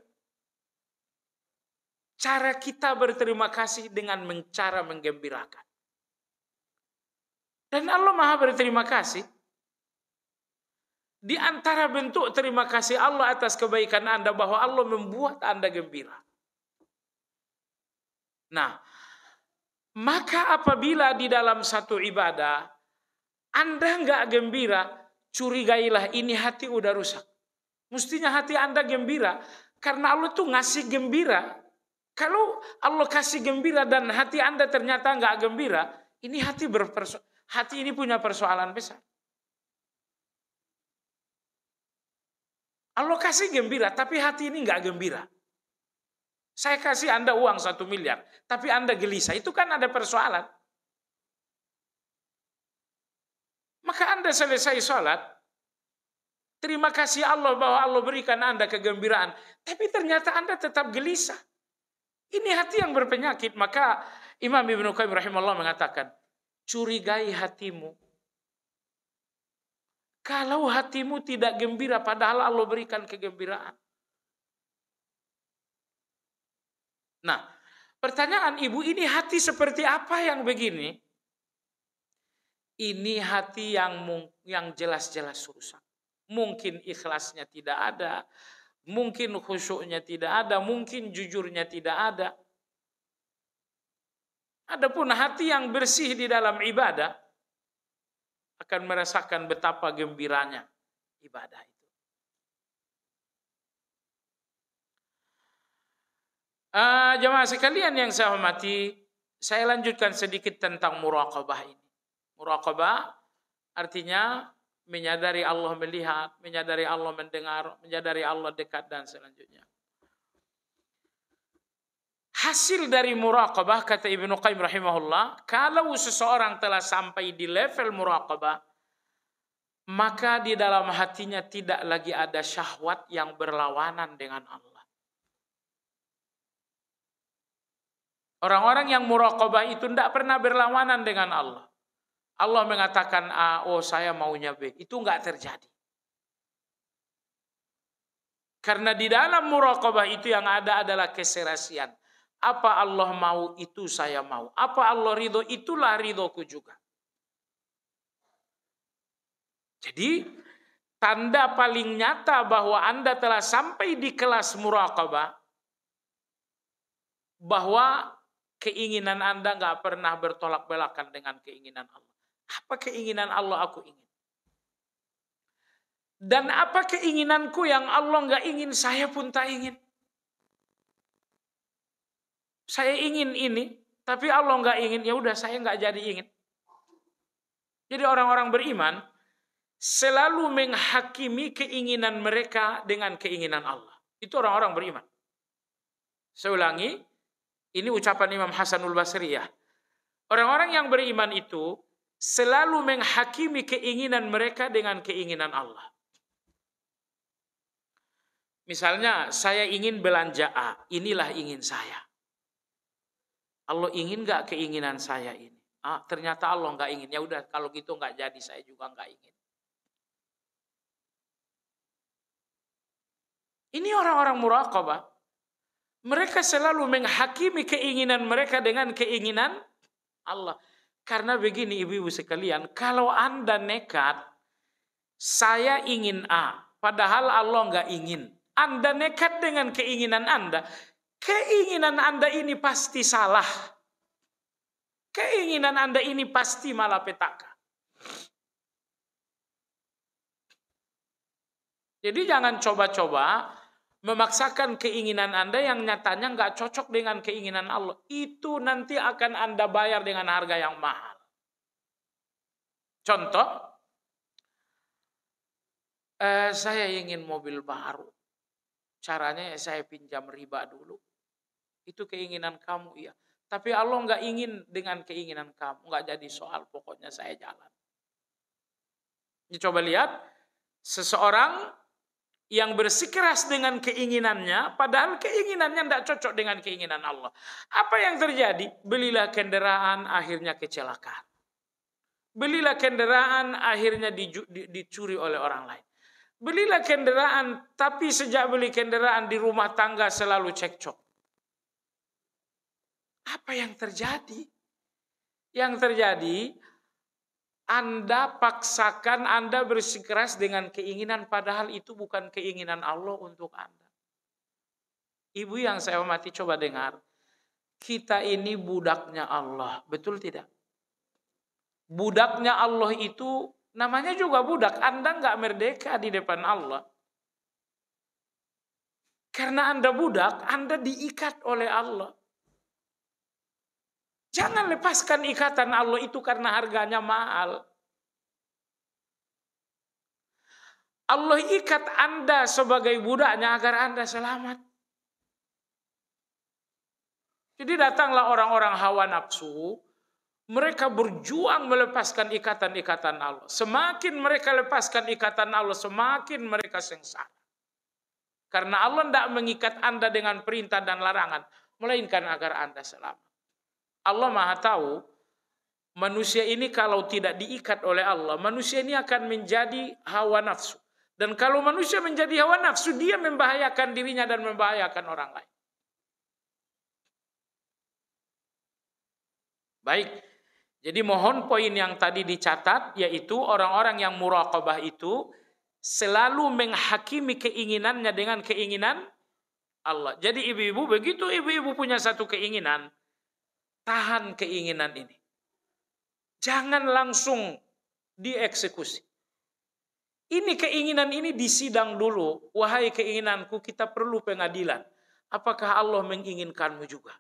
Speaker 2: Cara kita berterima kasih dengan cara menggembirakan. Dan Allah Maha berterima kasih. Di antara bentuk terima kasih Allah atas kebaikan Anda, bahwa Allah membuat Anda gembira. Nah, maka apabila di dalam satu ibadah Anda nggak gembira, curigailah ini hati udah rusak. Mestinya hati Anda gembira, karena Allah tuh ngasih gembira. Kalau Allah kasih gembira dan hati Anda ternyata nggak gembira, ini hati ini punya persoalan besar. Allah kasih gembira, tapi hati ini nggak gembira. Saya kasih Anda uang 1 miliar, tapi Anda gelisah, itu kan ada persoalan. Maka Anda selesai sholat, terima kasih Allah bahwa Allah berikan Anda kegembiraan, tapi ternyata Anda tetap gelisah. Ini hati yang berpenyakit. Maka Imam Ibnu Qayyim rahimahullah mengatakan, curigai hatimu. Kalau hatimu tidak gembira padahal Allah berikan kegembiraan. Nah, pertanyaan ibu, ini hati seperti apa yang begini? Ini hati yang jelas-jelas rusak. Mungkin ikhlasnya tidak ada, mungkin khusyuknya tidak ada, mungkin jujurnya tidak ada. Adapun hati yang bersih di dalam ibadah akan merasakan betapa gembiranya ibadah itu. Jemaah sekalian yang saya hormati, saya lanjutkan sedikit tentang muraqabah ini. Muraqabah artinya menyadari Allah melihat, menyadari Allah mendengar, menyadari Allah dekat dan selanjutnya. Hasil dari muraqabah, kata Ibnu Qayyim rahimahullah, kalau seseorang telah sampai di level muraqabah, maka di dalam hatinya tidak lagi ada syahwat yang berlawanan dengan Allah. Orang-orang yang muraqabah itu tidak pernah berlawanan dengan Allah. Allah mengatakan A, oh saya maunya B. Itu enggak terjadi. Karena di dalam muraqabah itu yang ada adalah keserasian. Apa Allah mau, itu saya mau. Apa Allah ridho, itulah ridhoku juga. Jadi, tanda paling nyata bahwa Anda telah sampai di kelas muraqabah, bahwa keinginan Anda nggak pernah bertolak belakang dengan keinginan Allah. Apa keinginan Allah aku ingin? Dan apa keinginanku yang Allah nggak ingin, saya pun tak ingin. Saya ingin ini, tapi Allah nggak ingin, ya udah saya nggak jadi ingin. Jadi orang-orang beriman selalu menghakimi keinginan mereka dengan keinginan Allah. Itu orang-orang beriman. Saya ulangi, ini ucapan Imam Hasanul Basri ya. Orang-orang yang beriman itu selalu menghakimi keinginan mereka dengan keinginan Allah. Misalnya saya ingin belanja A, inilah ingin saya. Allah ingin nggak keinginan saya ini? Ternyata Allah nggak ingin. Ya udah kalau gitu nggak jadi, saya juga nggak ingin. Ini orang-orang muraqabah. Mereka selalu menghakimi keinginan mereka dengan keinginan Allah. Karena begini ibu-ibu sekalian, kalau Anda nekat, saya ingin A, padahal Allah nggak ingin. Anda nekat dengan keinginan Anda. Keinginan Anda ini pasti salah. Keinginan Anda ini pasti malapetaka. Jadi jangan coba-coba memaksakan keinginan Anda yang nyatanya nggak cocok dengan keinginan Allah. Itu nanti akan Anda bayar dengan harga yang mahal. Contoh, saya ingin mobil baru. Caranya ya saya pinjam riba dulu. Itu keinginan kamu, iya. Tapi Allah nggak ingin dengan keinginan kamu. Nggak jadi soal, pokoknya saya jalan. Ini coba lihat, seseorang yang bersikeras dengan keinginannya, padahal keinginannya tidak cocok dengan keinginan Allah. Apa yang terjadi? Belilah kendaraan, akhirnya kecelakaan. Belilah kendaraan, akhirnya dicuri oleh orang lain. Belilah kendaraan, tapi sejak beli kendaraan di rumah tangga selalu cekcok. Apa yang terjadi? Yang terjadi, Anda paksakan, Anda bersikeras dengan keinginan, padahal itu bukan keinginan Allah untuk Anda. Ibu yang saya hormati, coba dengar. Kita ini budaknya Allah, betul tidak? Budaknya Allah itu namanya juga budak. Anda nggak merdeka di depan Allah. Karena Anda budak, Anda diikat oleh Allah. Jangan lepaskan ikatan Allah itu karena harganya mahal. Allah ikat Anda sebagai budaknya agar Anda selamat. Jadi datanglah orang-orang hawa nafsu. Mereka berjuang melepaskan ikatan-ikatan Allah. Semakin mereka lepaskan ikatan Allah, semakin mereka sengsara. Karena Allah tidak mengikat Anda dengan perintah dan larangan, melainkan agar Anda selamat. Allah Maha tahu, manusia ini kalau tidak diikat oleh Allah, manusia ini akan menjadi hawa nafsu. Dan kalau manusia menjadi hawa nafsu, dia membahayakan dirinya dan membahayakan orang lain. Baik, jadi mohon poin yang tadi dicatat, yaitu orang-orang yang muraqabah itu selalu menghakimi keinginannya dengan keinginan Allah. Jadi ibu-ibu, begitu ibu-ibu punya satu keinginan, tahan keinginan ini. Jangan langsung dieksekusi. Ini keinginan ini disidang dulu. Wahai keinginanku, kita perlu pengadilan. Apakah Allah menginginkanmu juga?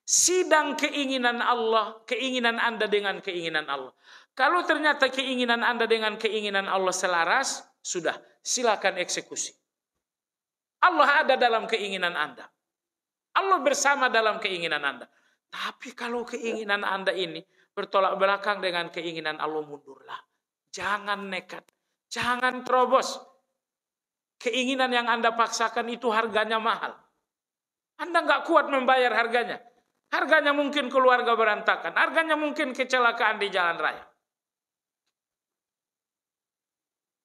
Speaker 2: Sidang keinginan Allah, keinginan Anda dengan keinginan Allah. Kalau ternyata keinginan Anda dengan keinginan Allah selaras, sudah, silakan eksekusi. Allah ada dalam keinginan Anda. Allah bersama dalam keinginan Anda. Tapi kalau keinginan Anda ini bertolak belakang dengan keinginan Allah, mundurlah. Jangan nekat. Jangan terobos. Keinginan yang Anda paksakan itu harganya mahal. Anda nggak kuat membayar harganya. Harganya mungkin keluarga berantakan. Harganya mungkin kecelakaan di jalan raya.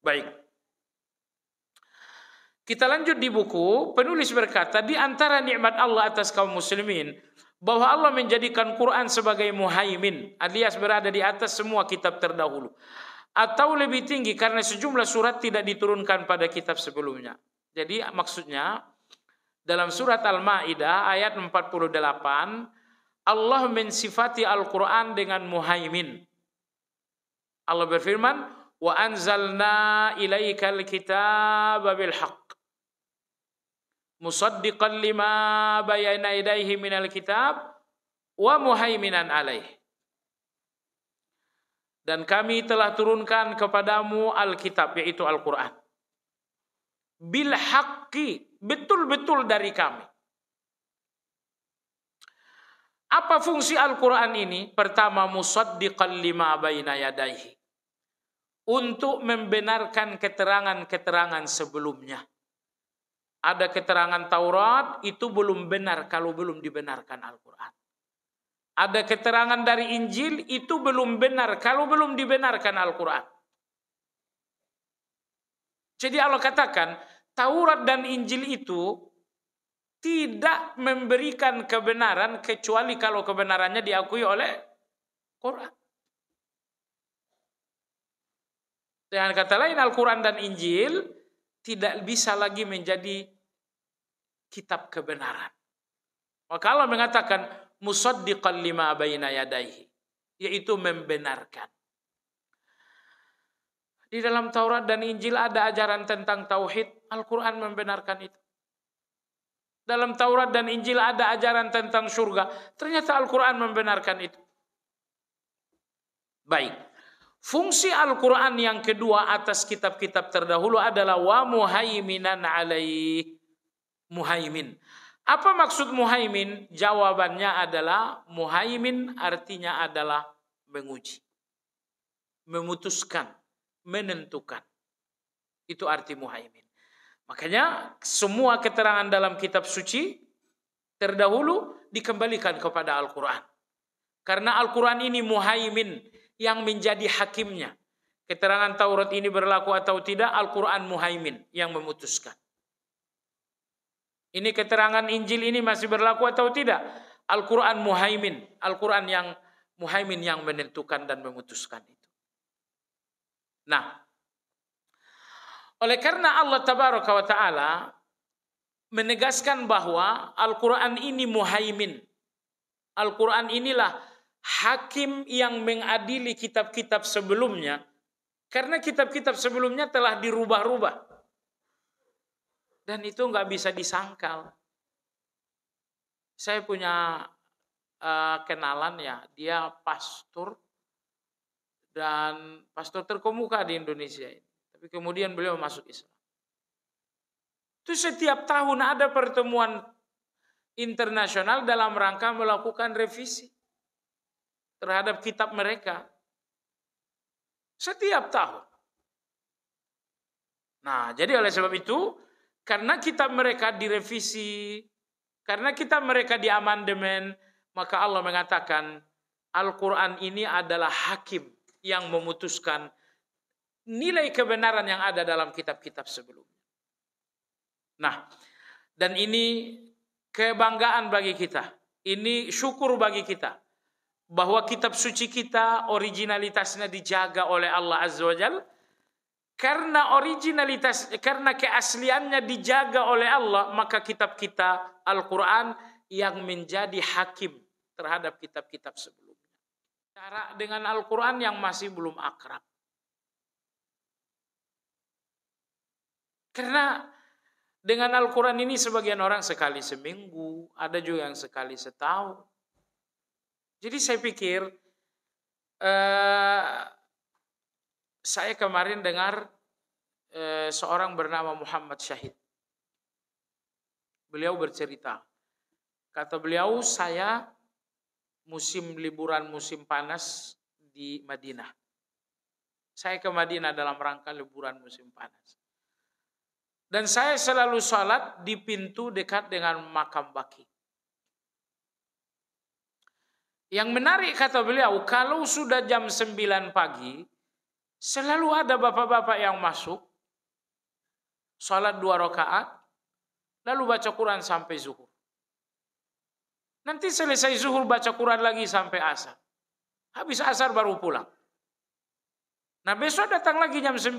Speaker 2: Baik. Kita lanjut di buku. Penulis berkata, di antara nikmat Allah atas kaum muslimin, bahwa Allah menjadikan Quran sebagai muhaimin, alias berada di atas semua kitab terdahulu. Atau lebih tinggi karena sejumlah surat tidak diturunkan pada kitab sebelumnya. Jadi maksudnya dalam surat Al-Maidah ayat 48 Allah mensifati Al-Quran dengan muhaimin. Allah berfirman, wa anzalna ilaikal kitaba bil haqq musaddiqan lima bayna yadayhi minal kitab wa muhaiminan alaihi. Dan kami telah turunkan kepadamu Alkitab, yaitu Al-Quran. Bil haqqi, betul-betul dari kami. Apa fungsi Al-Quran ini? Pertama, musaddiqan lima baina yadayhi. Untuk membenarkan keterangan-keterangan sebelumnya. Ada keterangan Taurat, itu belum benar kalau belum dibenarkan Al-Quran. Ada keterangan dari Injil, itu belum benar kalau belum dibenarkan Al-Quran. Jadi Allah katakan, Taurat dan Injil itu tidak memberikan kebenaran kecuali kalau kebenarannya diakui oleh Quran. Dengan kata lain, Al-Quran dan Injil tidak bisa lagi menjadi kitab kebenaran. Maka Allah mengatakan, musaddiqan lima baina yadayhi, yaitu membenarkan. Di dalam Taurat dan Injil ada ajaran tentang tauhid, Al-Quran membenarkan itu. Dalam Taurat dan Injil ada ajaran tentang surga, ternyata Al-Quran membenarkan itu. Baik. Fungsi Al-Quran yang kedua atas kitab-kitab terdahulu adalah wa muhaiminan alaih. Muhaimin. Apa maksud muhaimin? Jawabannya adalah muhaimin artinya adalah menguji, memutuskan, menentukan. Itu arti muhaimin. Makanya semua keterangan dalam kitab suci terdahulu dikembalikan kepada Al-Quran. Karena Al-Quran ini muhaimin yang menjadi hakimnya. Keterangan Taurat ini berlaku atau tidak, Al-Quran muhaimin yang memutuskan. Ini keterangan Injil ini masih berlaku atau tidak? Al-Quran muhaimin. Al-Quran yang muhaimin yang menentukan dan memutuskan itu. Nah, oleh karena Allah Tabaraka wa Ta'ala menegaskan bahwa Al-Quran ini muhaimin. Al-Quran inilah hakim yang mengadili kitab-kitab sebelumnya. Karena kitab-kitab sebelumnya telah dirubah-rubah. Dan itu nggak bisa disangkal. Saya punya kenalan ya, dia pastor dan pastor terkemuka di Indonesia ini. Tapi kemudian beliau masuk Islam. Itu setiap tahun ada pertemuan internasional dalam rangka melakukan revisi terhadap kitab mereka. Setiap tahun. Nah, jadi oleh sebab itu, karena kitab mereka direvisi, karena kitab mereka diamandemen, maka Allah mengatakan Al-Quran ini adalah hakim yang memutuskan nilai kebenaran yang ada dalam kitab-kitab sebelumnya. Nah, dan ini kebanggaan bagi kita. Ini syukur bagi kita. Bahwa kitab suci kita originalitasnya dijaga oleh Allah Azza wa Jalla. Karena originalitas, karena keasliannya dijaga oleh Allah, maka kitab kita Al-Quran yang menjadi hakim terhadap kitab-kitab sebelumnya. Cara dengan Al-Quran yang masih belum akrab. Karena dengan Al-Quran ini sebagian orang sekali seminggu, ada juga yang sekali setahun. Jadi saya pikir, saya kemarin dengar seorang bernama Muhammad Syahid. Beliau bercerita, kata beliau, saya liburan musim panas di Madinah. Saya ke Madinah dalam rangka liburan musim panas. Dan saya selalu salat di pintu dekat dengan makam Baqi. Yang menarik kata beliau, kalau sudah jam 9 pagi, selalu ada bapak-bapak yang masuk, salat 2 rakaat, lalu baca Quran sampai zuhur. Nanti selesai zuhur baca Quran lagi sampai asar. Habis asar baru pulang. Nah besok datang lagi jam 9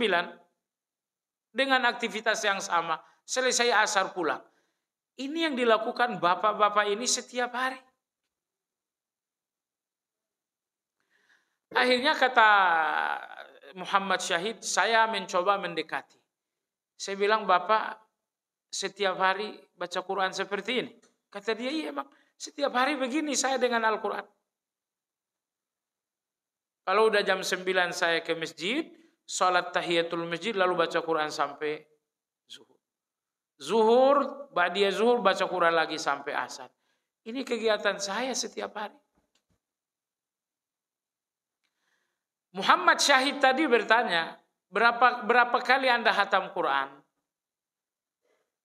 Speaker 2: dengan aktivitas yang sama. Selesai asar pulang. Ini yang dilakukan bapak-bapak ini setiap hari. Akhirnya kata Muhammad Syahid, saya mencoba mendekati. Saya bilang, Bapak setiap hari baca Quran seperti ini? Kata dia, iya Bang. Setiap hari begini saya dengan Al-Quran. Kalau udah jam 9 saya ke masjid, salat tahiyatul masjid, lalu baca Quran sampai zuhur. Zuhur, ba'diyah zuhur, baca Quran lagi sampai asar. Ini kegiatan saya setiap hari. Muhammad Syahid tadi bertanya, berapa kali Anda hatam Quran?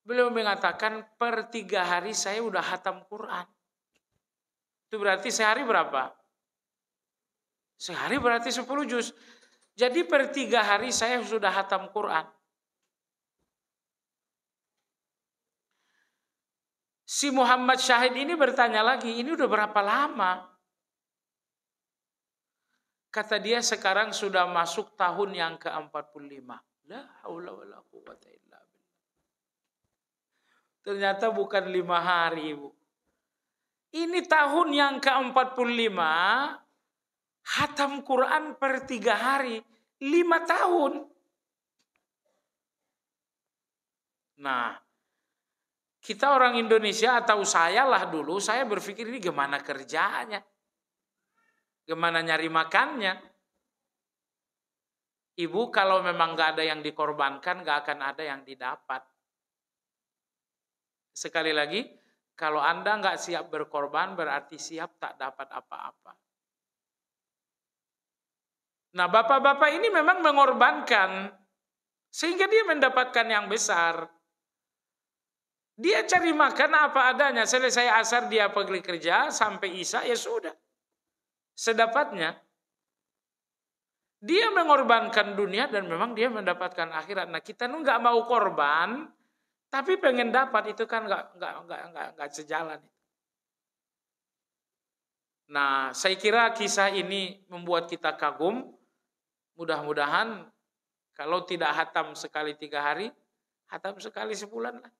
Speaker 2: Beliau mengatakan, per 3 hari saya udah hatam Quran. Itu berarti sehari berapa? Sehari berarti 10 juz. Jadi per 3 hari saya sudah hatam Quran. Si Muhammad Syahid ini bertanya lagi, ini udah berapa lama? Kata dia sekarang sudah masuk tahun yang ke-45. La haula wala quwwata illa billah. Ternyata bukan 5 hari, Ibu. Ini tahun yang ke-45, hatam Quran per 3 hari, 5 tahun. Nah, kita orang Indonesia atau saya lah dulu, saya berpikir ini gimana kerjanya? Gimana nyari makannya? Ibu, kalau memang gak ada yang dikorbankan, gak akan ada yang didapat. Sekali lagi, kalau Anda nggak siap berkorban, berarti siap tak dapat apa-apa. Nah, bapak-bapak ini memang mengorbankan, sehingga dia mendapatkan yang besar. Dia cari makan apa adanya, selesai asar dia pergi kerja, sampai isya ya sudah. Sedapatnya. Dia mengorbankan dunia dan memang dia mendapatkan akhirat. Nah, kita nggak mau korban, tapi pengen dapat, itu kan nggak sejalan. Nah, saya kira kisah ini membuat kita kagum. Mudah-mudahan kalau tidak hatam sekali 3 hari, hatam sekali sebulan lah.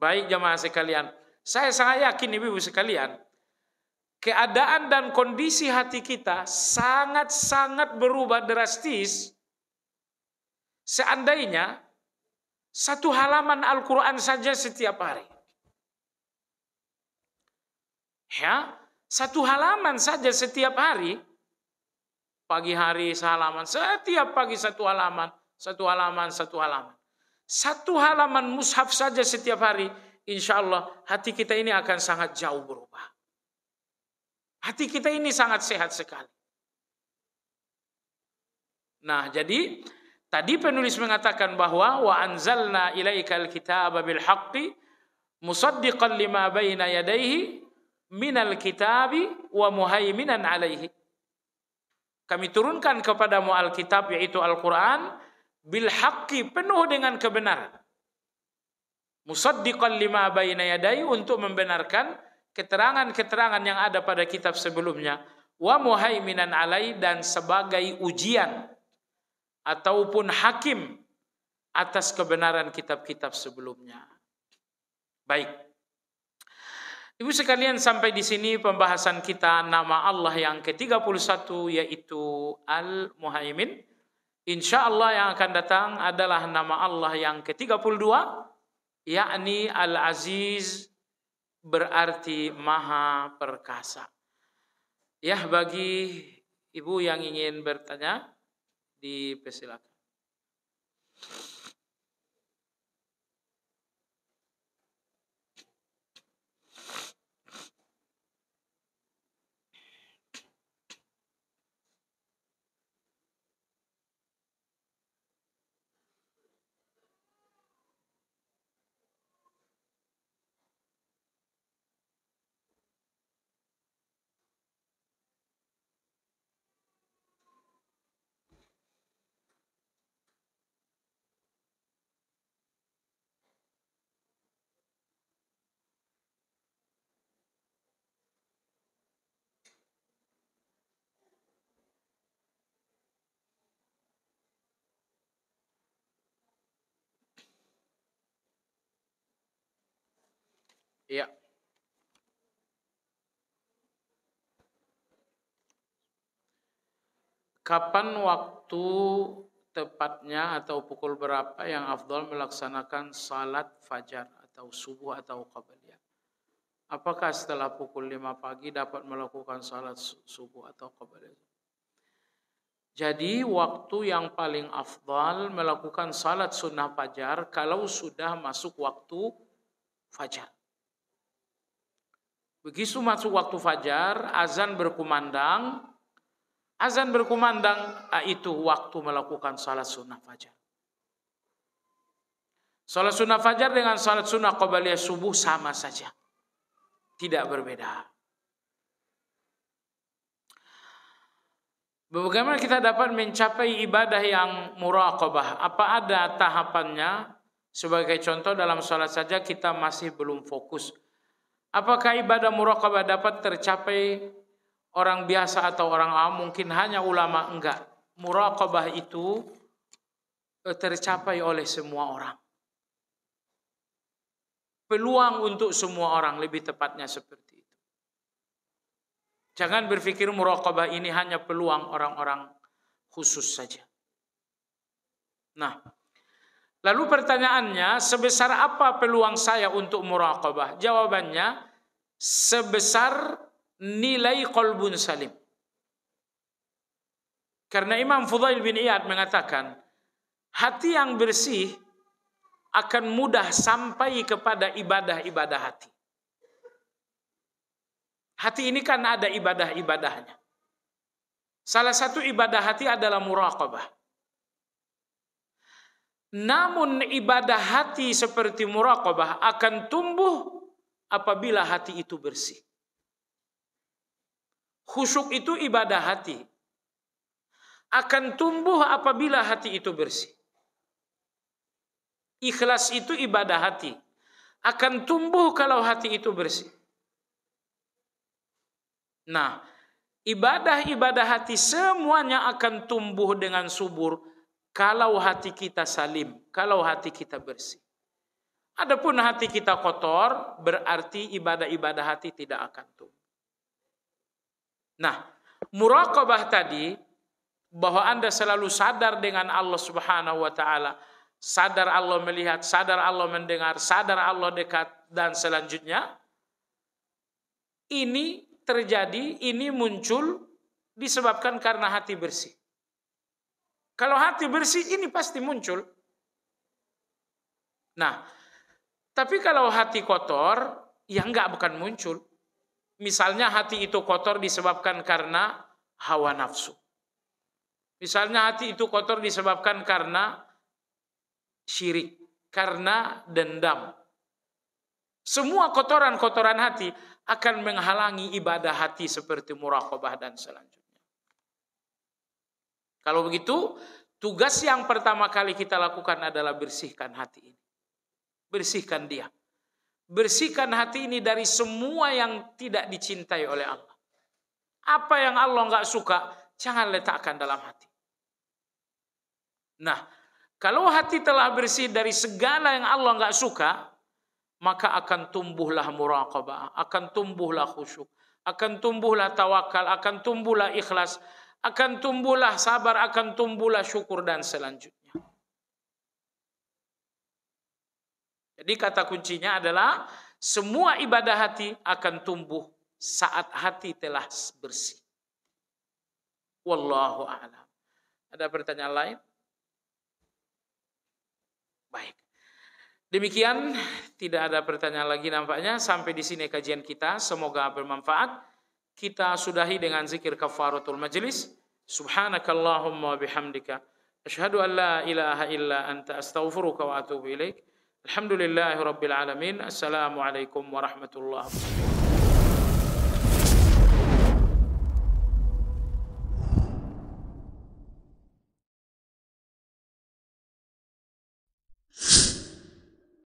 Speaker 2: Baik jamaah sekalian, saya sangat yakin ibu-ibu sekalian, keadaan dan kondisi hati kita sangat-sangat berubah drastis seandainya 1 halaman Al-Quran saja setiap hari. Ya, 1 halaman saja setiap hari. Pagi hari sehalaman, setiap pagi 1 halaman, 1 halaman, 1 halaman. 1 halaman mushaf saja setiap hari, insya Allah hati kita ini akan sangat jauh berubah. Hati kita ini sangat sehat sekali. Nah, jadi tadi penulis mengatakan bahwa wa anzalna ilaikal kitaba bil haqqi musaddiqan lima baina yadayhi minal kitabi wa muhaiminan alaihi. Kami turunkan kepadamu Alkitab, yaitu Al-Quran, bil haqqi, penuh dengan kebenaran. Musaddiqan lima baina yadayhi, untuk membenarkan keterangan-keterangan yang ada pada kitab sebelumnya. Wa muhaiminan alaihi, dan sebagai ujian ataupun hakim atas kebenaran kitab-kitab sebelumnya. Baik. Ibu sekalian, sampai di sini pembahasan kita nama Allah yang ke-31 yaitu Al-Muhaimin. Insya Allah yang akan datang adalah nama Allah yang ke-32 yakni Al-Aziz, berarti Maha Perkasa. Ya, bagi ibu yang ingin bertanya dipersilakan. Ya. Kapan waktu tepatnya atau pukul berapa yang afdal melaksanakan salat fajar atau subuh atau qabliyah? Apakah setelah pukul 5 pagi dapat melakukan salat subuh atau qabliyah? Jadi waktu yang paling afdal melakukan salat sunnah fajar kalau sudah masuk waktu fajar. Begitu masuk waktu fajar, azan berkumandang, itu waktu melakukan salat sunnah fajar. Salat sunnah fajar dengan salat sunnah qabliyah subuh sama saja, tidak berbeda. Bagaimana kita dapat mencapai ibadah yang muraqabah? Apa ada tahapannya? Sebagai contoh, dalam salat saja kita masih belum fokus. Apakah ibadah muraqabah dapat tercapai orang biasa atau orang awam? Mungkin hanya ulama. Enggak. Muraqabah itu tercapai oleh semua orang. Peluang untuk semua orang, lebih tepatnya seperti itu. Jangan berpikir muraqabah ini hanya peluang orang-orang khusus saja. Nah, lalu pertanyaannya, sebesar apa peluang saya untuk muraqabah? Jawabannya, sebesar nilai qalbun salim. Karena Imam Fudail bin Iyad mengatakan, hati yang bersih akan mudah sampai kepada ibadah-ibadah hati. Hati ini kan ada ibadah-ibadahnya. Salah satu ibadah hati adalah muraqabah. Namun ibadah hati seperti muraqabah akan tumbuh apabila hati itu bersih. Khusyuk itu ibadah hati. Akan tumbuh apabila hati itu bersih. Ikhlas itu ibadah hati. Akan tumbuh kalau hati itu bersih. Nah, ibadah-ibadah hati semuanya akan tumbuh dengan subur kalau hati kita salim, kalau hati kita bersih. Adapun hati kita kotor, berarti ibadah-ibadah hati tidak akan tumbuh. Nah, muraqabah tadi, bahwa Anda selalu sadar dengan Allah Subhanahu wa taala, sadar Allah melihat, sadar Allah mendengar, sadar Allah dekat, dan selanjutnya, ini terjadi, ini muncul disebabkan karena hati bersih. Kalau hati bersih, ini pasti muncul. Nah, tapi kalau hati kotor, ya bukan muncul. Misalnya hati itu kotor disebabkan karena hawa nafsu. Misalnya hati itu kotor disebabkan karena syirik, karena dendam. Semua kotoran-kotoran hati akan menghalangi ibadah hati seperti muraqabah dan selanjutnya. Kalau begitu, tugas yang pertama kali kita lakukan adalah bersihkan hati ini. Bersihkan dia. Bersihkan hati ini dari semua yang tidak dicintai oleh Allah. Apa yang Allah nggak suka, jangan letakkan dalam hati. Nah, kalau hati telah bersih dari segala yang Allah nggak suka, maka akan tumbuhlah muraqabah, akan tumbuhlah khusyuk, akan tumbuhlah tawakal, akan tumbuhlah ikhlas, akan tumbuhlah sabar, akan tumbuhlah syukur dan selanjutnya. Jadi kata kuncinya adalah semua ibadah hati akan tumbuh saat hati telah bersih. Wallahu a'lam. Ada pertanyaan lain? Baik. Demikian, tidak ada pertanyaan lagi nampaknya. Sampai di sini kajian kita. Semoga bermanfaat. Kita sudahi dengan zikir kafaratul majlis. Subhanakallahumma bihamdika. Asyhadu an la ilaha illa anta astaghfiruka wa atubu ilaik. Alhamdulillahi rabbil alamin. Assalamualaikum warahmatullahi wabarakatuh.